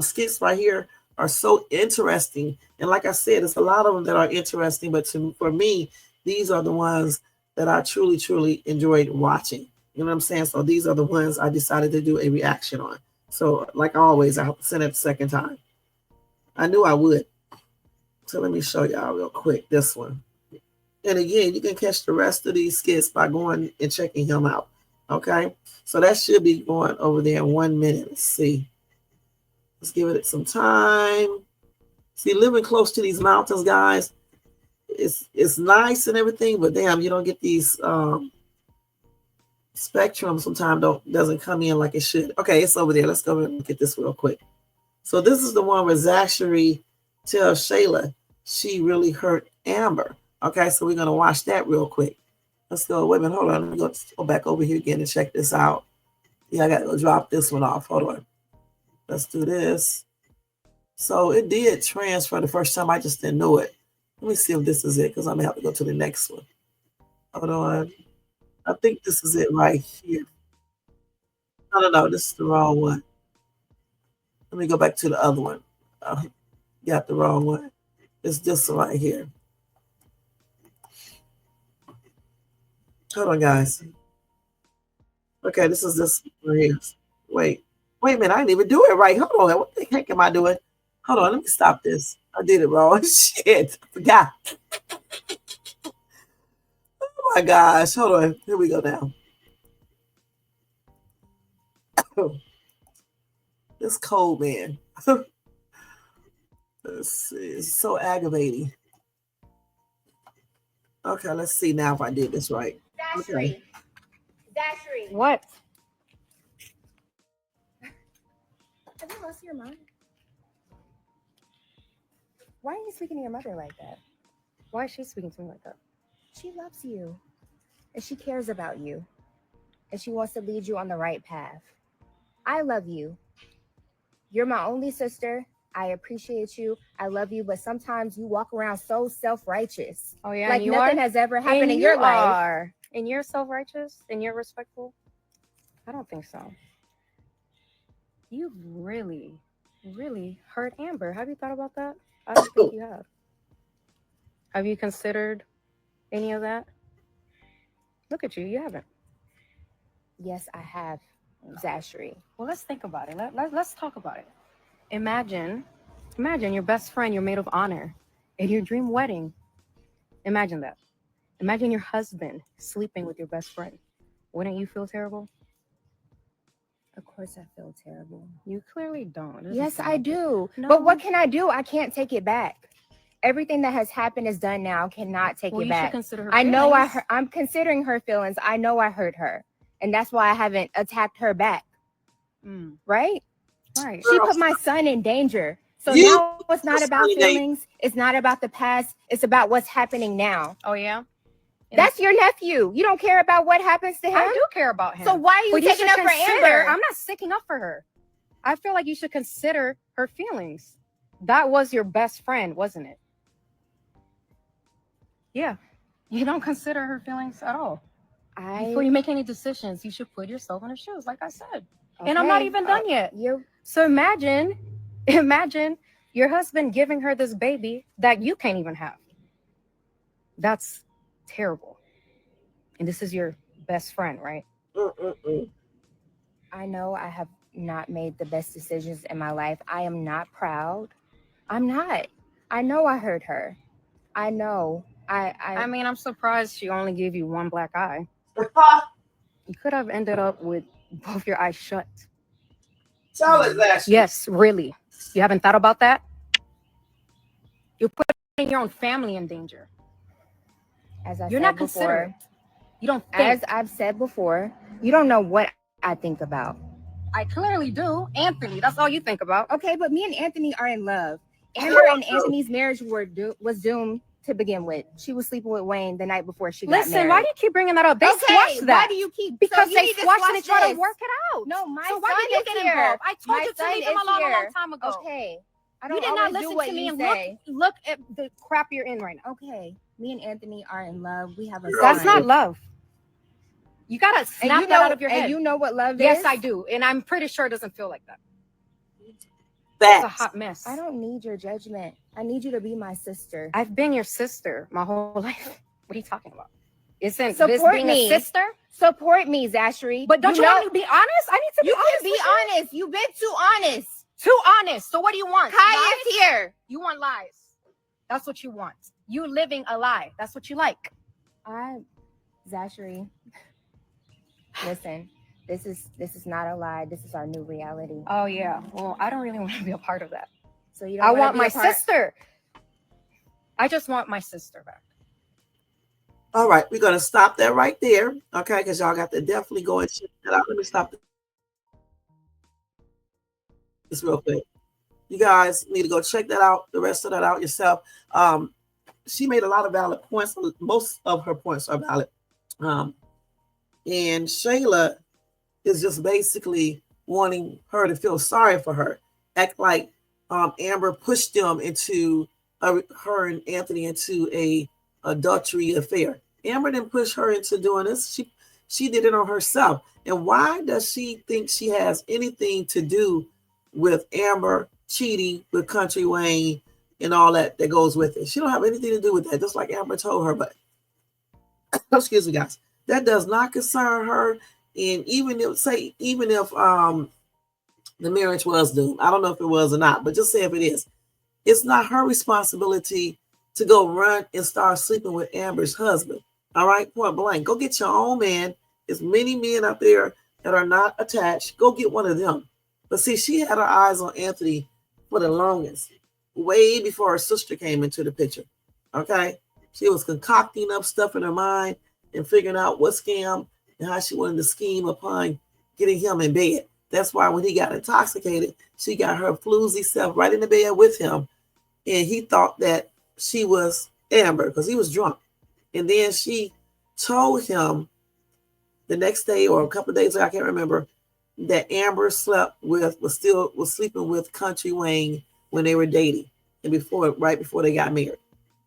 [SPEAKER 1] skits right here are so interesting. And like I said, there's a lot of them that are interesting, but for me, these are the ones that I truly, truly enjoyed watching. You know what I'm saying? So these are the ones I decided to do a reaction on. So like always, I have to send it the second time. I knew I would. So let me show y'all real quick this one. And again, you can catch the rest of these skits by going and checking him out. Okay, so that should be going over there in 1 minute. Let's see. Let's give it some time. See, living close to these mountains, guys, it's nice and everything, but damn, you don't get these spectrum sometimes doesn't come in like it should. Okay, it's over there. Let's go and look at this real quick. So this is the one where Zashery tells Shayla she really hurt Amber. Okay, so we're gonna watch that real quick. Let's go. Wait a minute. Hold on. Let me go back over here again and check this out. Yeah, I got to go drop this one off. Hold on. Let's do this. So it did transfer the first time. I just didn't know it. Let me see if this is it because I'm going to have to go to the next one. Hold on. I think this is it right here. No. This is the wrong one. Let me go back to the other one. Got the wrong one. It's this one right here. Hold on, guys. Okay, this is this right here. Wait a minute. I didn't even do it right. Hold on. What the heck am I doing? Hold on. Let me stop this. I did it wrong. Shit. I forgot. Oh my gosh. Hold on. Here we go now. This cold, man. Let's see. It's so aggravating. Okay, let's see now if I did this right. Okay.
[SPEAKER 6] Zashery.
[SPEAKER 5] What?
[SPEAKER 6] Have you lost your mind? Why are you speaking to your mother like that?
[SPEAKER 5] Why is she speaking to me like that?
[SPEAKER 6] She loves you, and she cares about you, and she wants to lead you on the right path. I love you. You're my only sister. I appreciate you. I love you, but sometimes you walk around so self-righteous.
[SPEAKER 5] Oh yeah,
[SPEAKER 6] like
[SPEAKER 5] and you
[SPEAKER 6] nothing
[SPEAKER 5] are?
[SPEAKER 6] has ever happened
[SPEAKER 5] And
[SPEAKER 6] in
[SPEAKER 5] you
[SPEAKER 6] your life.
[SPEAKER 5] are. And you're self-righteous? And you're respectful? I don't think so. You've really, really hurt Amber. Have you thought about that? I don't think you have. Have you considered any of that? Look at you. You haven't.
[SPEAKER 6] Yes, I have, Zashery.
[SPEAKER 5] Well, let's think about it. Let's talk about it. Imagine your best friend, your maid of honor, in your dream wedding. Imagine that. Imagine your husband sleeping with your best friend. Wouldn't you feel terrible?
[SPEAKER 6] Of course I feel terrible.
[SPEAKER 5] You clearly don't. It doesn't
[SPEAKER 6] Yes,
[SPEAKER 5] sound
[SPEAKER 6] I
[SPEAKER 5] like it.
[SPEAKER 6] do.
[SPEAKER 5] No.
[SPEAKER 6] But what can I do? I can't take it back. Everything that has happened is done now. Cannot take
[SPEAKER 5] Well,
[SPEAKER 6] it
[SPEAKER 5] you should
[SPEAKER 6] back.
[SPEAKER 5] consider her
[SPEAKER 6] I know
[SPEAKER 5] feelings.
[SPEAKER 6] I'm considering her feelings. I know I hurt her. And that's why I haven't attacked her back. Right?
[SPEAKER 5] Right.
[SPEAKER 6] She put my son in danger. So
[SPEAKER 1] You
[SPEAKER 6] now it's not
[SPEAKER 1] put your
[SPEAKER 6] about
[SPEAKER 1] son in danger.
[SPEAKER 6] feelings. It's not about the past. It's about what's happening now.
[SPEAKER 5] Oh yeah.
[SPEAKER 6] That's your nephew. You don't care about what happens to him?
[SPEAKER 5] I do care about him.
[SPEAKER 6] So why are you
[SPEAKER 5] But
[SPEAKER 6] taking
[SPEAKER 5] should
[SPEAKER 6] up for
[SPEAKER 5] consider-
[SPEAKER 6] Amber?
[SPEAKER 5] I'm not sticking up for her. I feel like you should consider her feelings. That was your best friend, wasn't it? Yeah. You don't consider her feelings at all. Before you make any decisions, you should put yourself in her shoes, like I said. And I'm not even done yet. So imagine your husband giving her this baby that you can't even have. That's terrible. And this is your best friend, right?
[SPEAKER 6] I know I have not made the best decisions in my life. I am not proud. I'm not. I know I hurt her. I know.
[SPEAKER 5] I mean, I'm surprised she only gave you one black eye. You could have ended up with both your eyes shut.
[SPEAKER 1] Tell it, Zashery.
[SPEAKER 5] Yes, really. You haven't thought about that? You're putting your own family in danger.
[SPEAKER 6] As I
[SPEAKER 5] You're
[SPEAKER 6] said
[SPEAKER 5] not
[SPEAKER 6] before,
[SPEAKER 5] considerate. You don't think.
[SPEAKER 6] as I've said before, you don't know what I think about.
[SPEAKER 5] I clearly do. Anthony, that's all you think about.
[SPEAKER 6] Okay, but me and Anthony are in love. Amber and Anthony's marriage was doomed to begin with. She was sleeping with Wayne the night before she got married.
[SPEAKER 5] Listen, why do you keep bringing that up? They squashed that.
[SPEAKER 6] Why do you keep?
[SPEAKER 5] Because
[SPEAKER 6] you
[SPEAKER 5] they
[SPEAKER 6] need to
[SPEAKER 5] squashed and they
[SPEAKER 6] squash
[SPEAKER 5] try to
[SPEAKER 6] this.
[SPEAKER 5] work it out.
[SPEAKER 6] No, my
[SPEAKER 5] so
[SPEAKER 6] son
[SPEAKER 5] why did you
[SPEAKER 6] is
[SPEAKER 5] get
[SPEAKER 6] here.
[SPEAKER 5] involved? I told
[SPEAKER 6] My
[SPEAKER 5] you to
[SPEAKER 6] son
[SPEAKER 5] leave him
[SPEAKER 6] is
[SPEAKER 5] alone a long
[SPEAKER 6] here.
[SPEAKER 5] time ago.
[SPEAKER 6] Okay. I
[SPEAKER 5] You
[SPEAKER 6] don't
[SPEAKER 5] did not
[SPEAKER 6] always do
[SPEAKER 5] listen
[SPEAKER 6] what
[SPEAKER 5] to me
[SPEAKER 6] you
[SPEAKER 5] and
[SPEAKER 6] say.
[SPEAKER 5] look at the crap you're in right now.
[SPEAKER 6] Okay. Me and Anthony are in love. We have a
[SPEAKER 5] That's
[SPEAKER 6] son.
[SPEAKER 5] not love. You gotta snap that out of your head.
[SPEAKER 6] And you know what love is?
[SPEAKER 5] Yes, I do. And I'm pretty sure it doesn't feel like that.
[SPEAKER 1] That's
[SPEAKER 5] a hot mess.
[SPEAKER 6] I don't need your judgment. I need you to be my sister.
[SPEAKER 5] I've been your sister my whole life. What are you talking about? Isn't
[SPEAKER 6] Support
[SPEAKER 5] this being
[SPEAKER 6] me.
[SPEAKER 5] a sister?
[SPEAKER 6] Support me, Zashery.
[SPEAKER 5] But don't you want me to be honest? I need to be
[SPEAKER 6] You
[SPEAKER 5] honest.
[SPEAKER 6] can be
[SPEAKER 5] with you.
[SPEAKER 6] honest. You've been too honest.
[SPEAKER 5] Too honest. So what do you want?
[SPEAKER 6] Kai
[SPEAKER 5] Lies?
[SPEAKER 6] is here.
[SPEAKER 5] You want lies. That's what you want. You living a lie. That's what you like.
[SPEAKER 6] Zashery, listen, this is not a lie. This is our new reality.
[SPEAKER 5] Oh yeah. Well, I don't really want to be a part of that.
[SPEAKER 6] So you don't
[SPEAKER 5] I
[SPEAKER 6] wanna
[SPEAKER 5] want
[SPEAKER 6] be
[SPEAKER 5] my
[SPEAKER 6] a part-
[SPEAKER 5] sister. I just want my sister back.
[SPEAKER 1] all right. We're gonna stop that right there, okay? Because y'all got to definitely go and check that out. Let me stop this real quick. You guys need to go check that out. The rest of that out yourself. She made a lot of valid points. Most of her points are valid. And Shayla is just basically wanting her to feel sorry for her, act like Amber pushed them into her and Anthony into a adultery affair. Amber didn't push her into doing this. She did it on herself. And why does she think she has anything to do with Amber cheating with Country Wayne and all that goes with it? She don't have anything to do with that, just like Amber told her. But excuse me, guys, that does not concern her. And even if the marriage was doomed, I don't know if it was or not, but just say if it is, it's not her responsibility to go run and start sleeping with Amber's husband. All right, point blank. Go get your own man. There's many men out there that are not attached. Go get one of them. But see, she had her eyes on Anthony for the longest, way before her sister came into the picture. Okay, she was concocting up stuff in her mind and figuring out what scam and how she wanted to scheme upon getting him in bed. That's why when he got intoxicated, she got her floozy self right in the bed with him. And he thought that she was Amber because he was drunk. And then she told him the next day or a couple of days ago, I can't remember, that Amber was sleeping with Country Wayne when they were dating and right before they got married.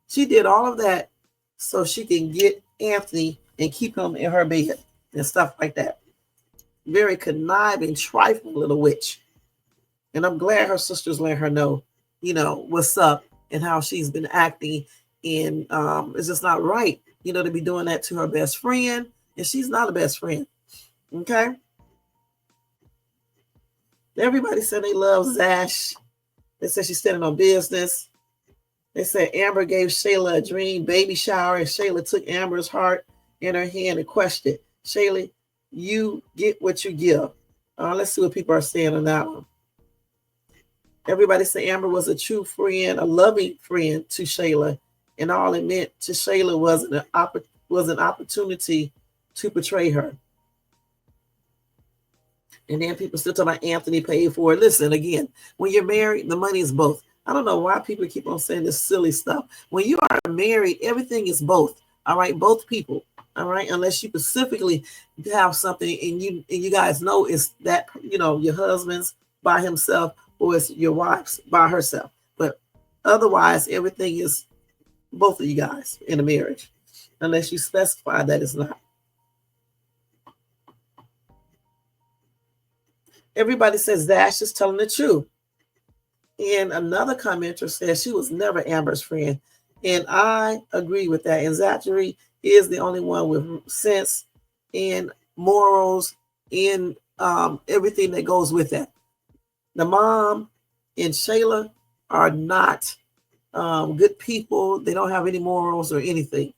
[SPEAKER 1] She did all of that so she can get Anthony and keep him in her bed and stuff like that. Very conniving, trifling little witch. And I'm glad her sisters let her know, what's up and how she's been acting. And it's just not right, to be doing that to her best friend. And she's not a best friend. Okay? Everybody said they love Zash. They said she's standing on business. They said Amber gave Shayla a dream baby shower, and Shayla took Amber's heart in her hand and crushed it. Shayla, you get what you give. Let's see what people are saying on that one. Everybody said Amber was a true friend, a loving friend to Shayla, and all it meant to Shayla was an opportunity to betray her. And then people still talking about Anthony paid for it. Listen, again, when you're married, the money is both. I don't know why people keep on saying this silly stuff. When you are married, everything is both. All right, both people. All right, unless you specifically have something and you guys know it's that your husband's by himself or it's your wife's by herself. But otherwise, everything is both of you guys in a marriage, unless you specify that it's not. Everybody says Dash is telling the truth. And another commenter says she was never Amber's friend. And I agree with that. And Zashery is the only one with sense and morals and everything that goes with that. The mom and Shayla are not good people. They don't have any morals or anything.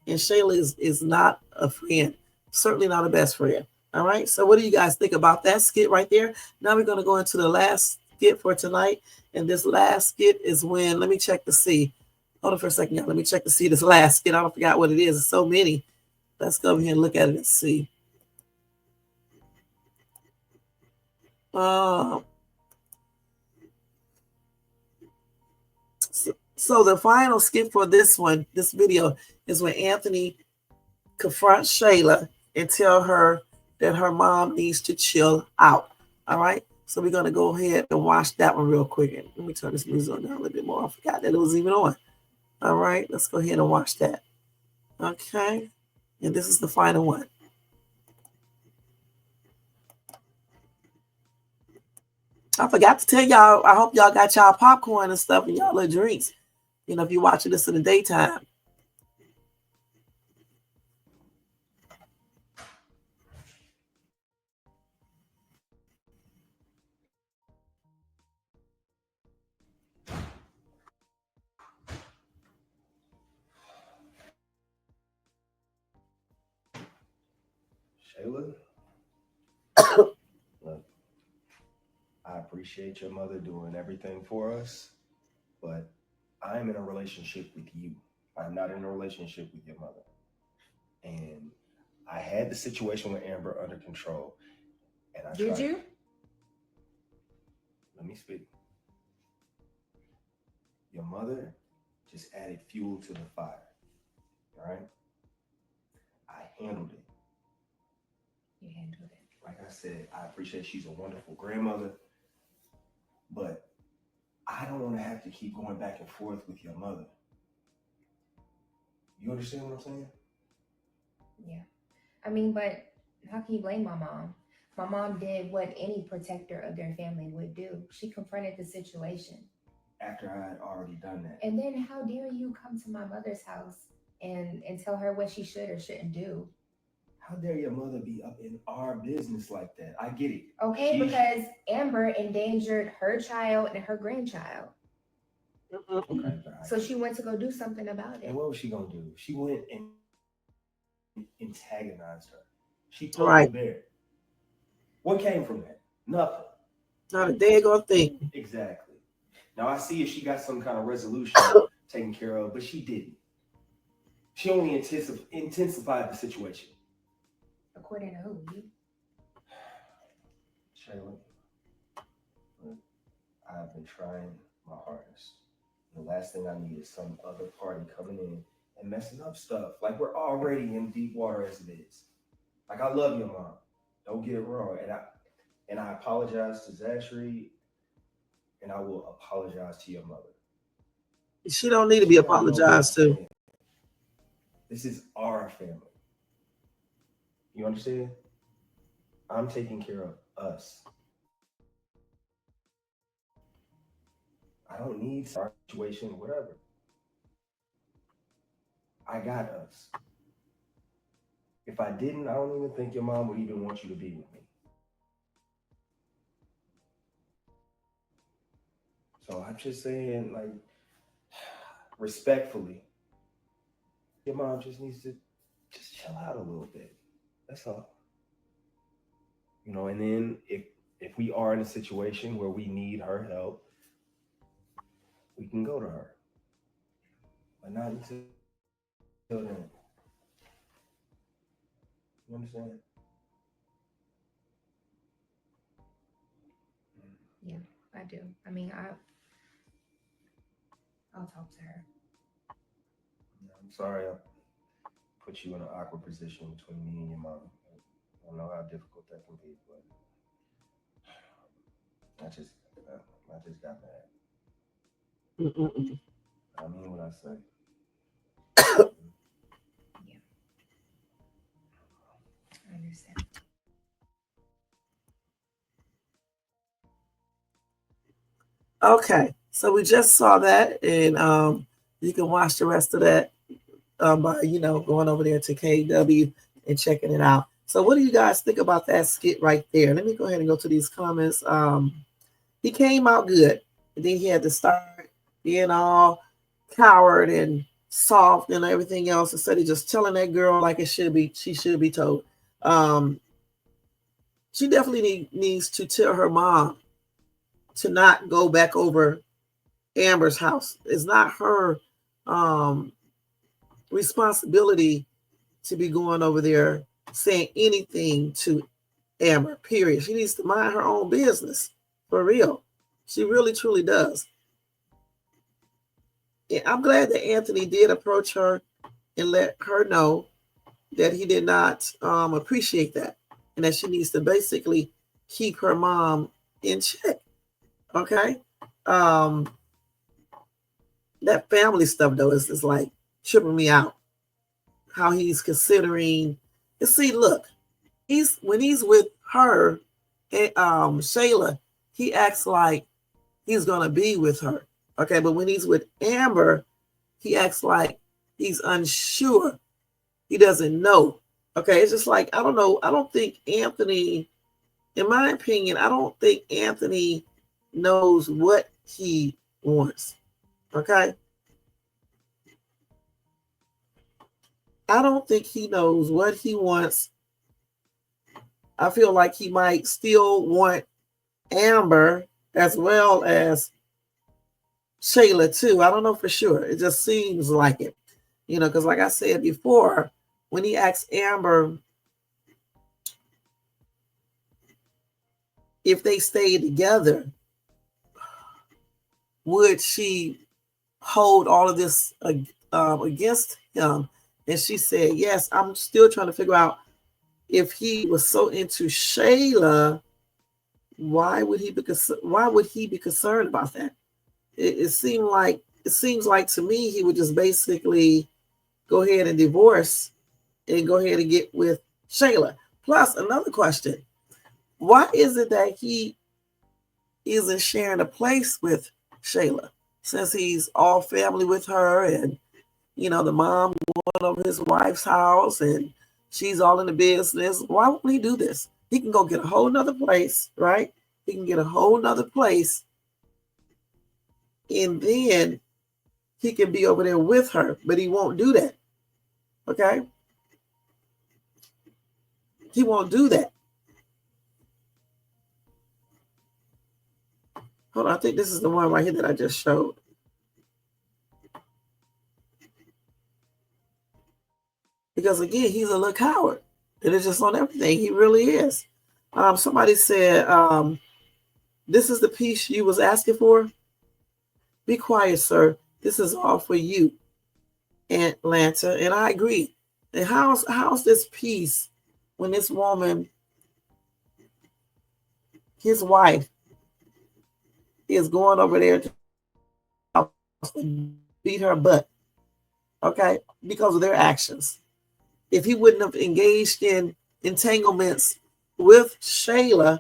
[SPEAKER 1] And Shayla is not a friend, certainly not a best friend. All right. So what do you guys think about that skit right there? Now we're going to go into the last skit for tonight. And this last skit is when, let me check to see. Hold on for a second, y'all. Let me check to see this last skit. I don't forget what it is. There's so many. Let's go over here and look at it and see. Um, so the final skit for this video, is when Anthony confronts Shayla and tell her that her mom needs to chill out. All right. So we're gonna go ahead and watch that one real quick. And let me turn this music on down a little bit more. I forgot that it was even on. All right, let's go ahead and watch that. Okay. And this is the final one. I forgot to tell y'all, I hope y'all got y'all popcorn and stuff and y'all little drinks. If you're watching this in the daytime.
[SPEAKER 3] Shayla, look, I appreciate your mother doing everything for us, but I'm in a relationship with you. I'm not in a relationship with your mother. And I had the situation with Amber under control. And I
[SPEAKER 6] Did
[SPEAKER 3] tried.
[SPEAKER 6] you?
[SPEAKER 3] Let me speak. Your mother just added fuel to the fire. All right? I handled it.
[SPEAKER 4] You handled it.
[SPEAKER 3] Like I said, I appreciate she's a wonderful grandmother, but I don't want to have to keep going back and forth with your mother. You understand what I'm saying?
[SPEAKER 6] Yeah. I mean, but how can you blame my mom? My mom did what any protector of their family would do. She confronted the situation.
[SPEAKER 3] After I had already done that.
[SPEAKER 6] And then how dare you come to my mother's house and tell her what she should or shouldn't do?
[SPEAKER 3] How dare your mother be up in our business like that? I get it.
[SPEAKER 6] Okay, because Amber endangered her child and her grandchild.
[SPEAKER 3] Okay,
[SPEAKER 6] So she went to go do something about it.
[SPEAKER 3] And what was she gonna do? She went and antagonized her. She poked
[SPEAKER 1] Right.
[SPEAKER 3] the bear. What came from that? Nothing.
[SPEAKER 1] Not a daggone thing.
[SPEAKER 3] Exactly. Now I see if she got some kind of resolution taken care of, but she didn't. She only intensified the situation.
[SPEAKER 6] According to who? You?
[SPEAKER 3] Shayla, I've been trying my hardest. The last thing I need is some other party coming in and messing up stuff. Like we're already in deep water as it is. Like I love your mom. Don't get it wrong. And I apologize to Zashery, and I will apologize to your mother.
[SPEAKER 1] She don't need to be
[SPEAKER 3] She gotta know what I'm
[SPEAKER 1] apologized to.
[SPEAKER 3] saying. This is our family. You understand? I'm taking care of us. I don't need our situation, whatever. I got us. If I didn't, I don't even think your mom would even want you to be with me. So I'm just saying, like, respectfully, your mom just needs to just chill out a little bit. That's all. And then if we are in a situation where we need her help, we can go to her. But not until then. You understand?
[SPEAKER 6] Yeah, I do. I mean, I'll talk to her.
[SPEAKER 3] I'm sorry I put you in an awkward position between me and your mom. I know how difficult that can be, but I just got mad.
[SPEAKER 1] Mm-mm-mm.
[SPEAKER 3] I mean what I say.
[SPEAKER 6] Yeah, I understand.
[SPEAKER 1] Okay, so we just saw that, and you can watch the rest of that by going over there to KW and checking it out. So, what do you guys think about that skit right there? Let me go ahead and go to these comments. He came out good, and then he had to start being all coward and soft and everything else instead of just telling that girl like it should be. She should be told. Um, she definitely needs to tell her mom to not go back over Amber's house. It's not her um, responsibility to be going over there saying anything to Amber, period. She needs to mind her own business. For real. She really, truly does. And I'm glad that Anthony did approach her and let her know that he did not appreciate that and that she needs to basically keep her mom in check. Okay. That family stuff though is like tripping me out. How he's considering. You see, look, when he's with her, Shayla, he acts like he's gonna be with her. Okay, but when he's with Amber, he acts like he's unsure. He doesn't know. Okay, it's just like I don't know. I don't think Anthony, in my opinion, I don't think Anthony knows what he wants. Okay, I don't think he knows what he wants. I feel like he might still want Amber as well as Shayla too. I don't know for sure. It just seems like it, because like I said before, when he asked Amber if they stayed together, would she hold all of this against him? And she said, yes. I'm still trying to figure out if he was so into Shayla, why would he be concerned about that? It seems like to me he would just basically go ahead and divorce and go ahead and get with Shayla. Plus, another question: why is it that he isn't sharing a place with Shayla, since he's all family with her, and the mom going over his wife's house and she's all in the business? Why won't he do this? He can go get a whole nother place, right? He can get a whole nother place, and then he can be over there with her, but he won't do that. Okay? He won't do that. Hold on, I think this is the one right here that I just showed. Because again, he's a little coward. And it's just on everything. He really is. Somebody said, this is the piece you was asking for. Be quiet, sir. This is all for you, Atlanta. And I agree. And how's this piece when this woman, his wife, is going over there to beat her butt, okay, because of their actions? If he wouldn't have engaged in entanglements with Shayla,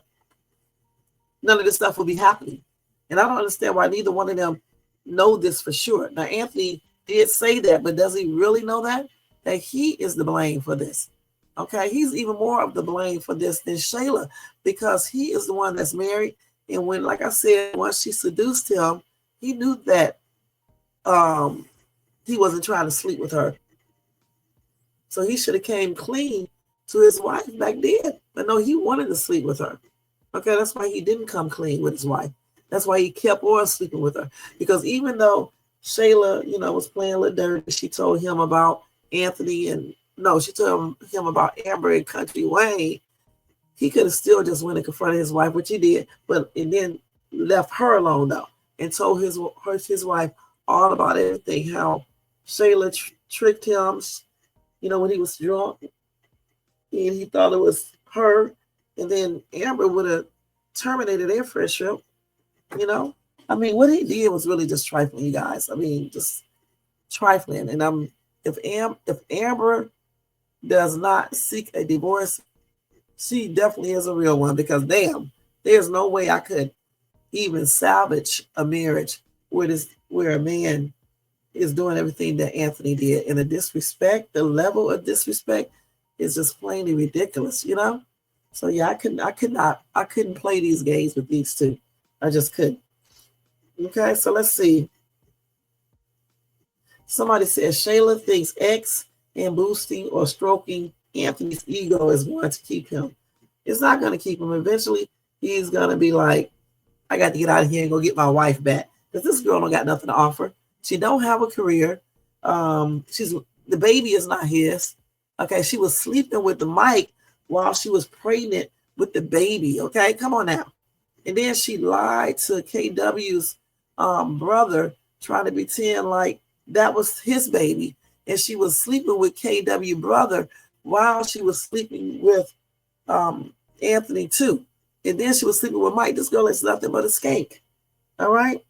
[SPEAKER 1] none of this stuff would be happening. And I don't understand why neither one of them know this for sure. Now, Anthony did say that, but does he really know that he is the blame for this? Okay, he's even more of the blame for this than Shayla, because he is the one that's married. And when, like I said, once she seduced him, he knew that he wasn't trying to sleep with her. So he should have came clean to his wife back then. But no, he wanted to sleep with her. Okay, that's why he didn't come clean with his wife. That's why he kept on sleeping with her. Because even though Shayla, was playing a little dirty, she told him about Anthony she told him about Amber and Country Wayne. He could have still just went and confronted his wife, which he did, and then left her alone though, and told his wife all about everything, how Shayla tricked him, when he was drunk, and he thought it was her, and then Amber would have terminated their friendship. I mean, what he did was really just trifling, you guys. I mean, just trifling. And if Amber does not seek a divorce, she definitely is a real one, because damn, there's no way I could even salvage a marriage where a man is doing everything that Anthony did. And the level of disrespect is just plainly ridiculous, So yeah, I couldn't play these games with these two. I just couldn't. Okay, so let's see. Somebody says Shayla thinks X and boosting or stroking Anthony's ego is going to keep him. It's not going to keep him. Eventually, he's going to be like, I got to get out of here and go get my wife back. Because this girl don't got nothing to offer. She don't have a career. The baby is not his. Okay, she was sleeping with the mic while she was pregnant with the baby. Okay, come on now. And then she lied to KW's brother, trying to pretend like that was his baby, and she was sleeping with KW brother while she was sleeping with Anthony too. And then she was sleeping with Mike. This girl is nothing but a skank. All right.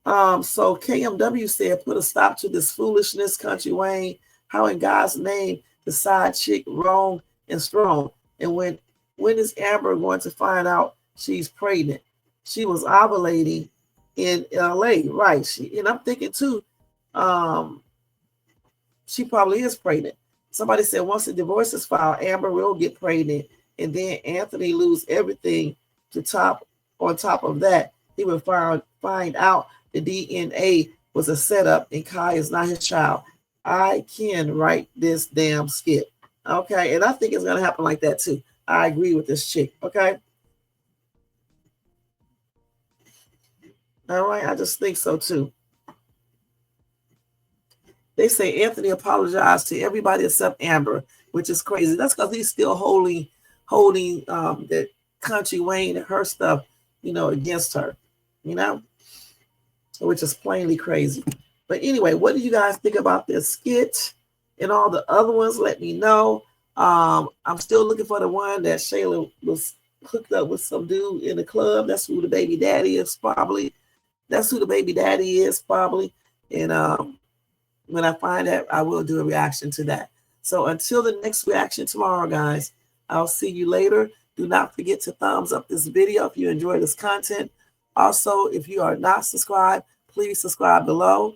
[SPEAKER 1] So KMW said, put a stop to this foolishness, Country Wayne. How in God's name the side chick wrong and strong? And when is Amber going to find out she's pregnant? She was ovulating in LA, right? And I'm thinking too, she probably is pregnant. Somebody said once the divorce is filed, Amber will get pregnant, and then Anthony lose everything on top of that. He will find out the DNA was a setup and Kai is not his child. I can write this damn skit. Okay, and I think it's going to happen like that too. I agree with this chick. Okay. All right, I just think so too. They say Anthony apologized to everybody except Amber, which is crazy. That's because he's still holding the Country Wayne and her stuff, against her, which is plainly crazy. But anyway, what do you guys think about this skit and all the other ones? Let me know. I'm still looking for the one that Shayla was hooked up with some dude in the club. That's who the baby daddy is probably. And when I find that, I will do a reaction to that. So until the next reaction tomorrow, guys, I'll see you later. Do not forget to thumbs up this video if you enjoy this content. Also, if you are not subscribed, please subscribe below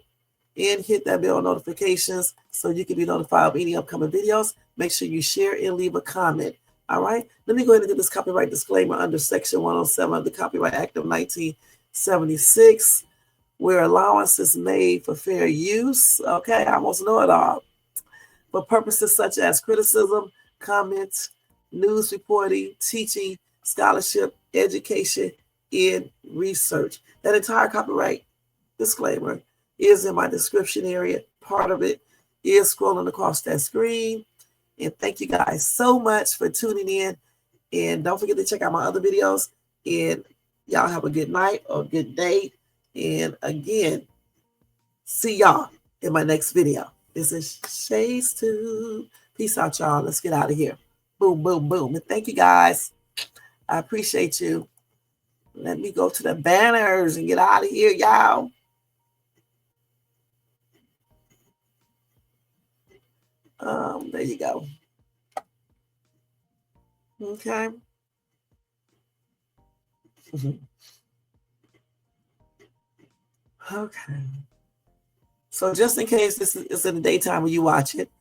[SPEAKER 1] and hit that bell notifications so you can be notified of any upcoming videos. Make sure you share and leave a comment. All right. Let me go ahead and do this copyright disclaimer under Section 107 of the Copyright Act of 1976. Where allowance is made for fair use. Okay, I almost know it all. For purposes such as criticism, comments, news reporting, teaching, scholarship, education, and research. That entire copyright disclaimer is in my description area. Part of it is scrolling across that screen. And thank you guys so much for tuning in. And don't forget to check out my other videos. And y'all have a good night or good day. And again, see y'all in my next video. This is Shay's Tube. Peace out, y'all. Let's get out of here. Boom, boom, boom. And thank you guys. I appreciate you. Let me go to the banners and get out of here, y'all. There you go. Okay. Okay. So just in case this is in the daytime when you watch it,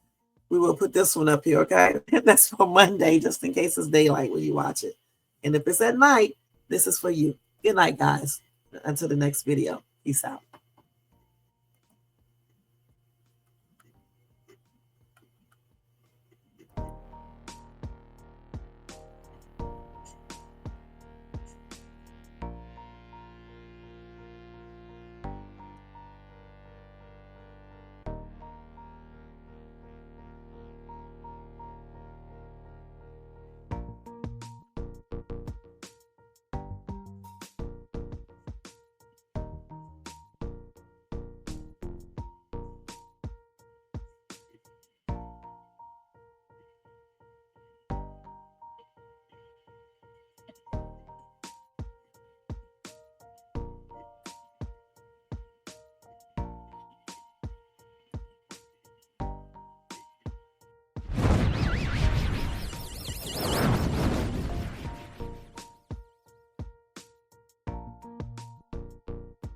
[SPEAKER 1] we will put this one up here, okay? That's for Monday, just in case it's daylight when you watch it. And if it's at night, this is for you. Good night, guys. Until the next video. Peace out.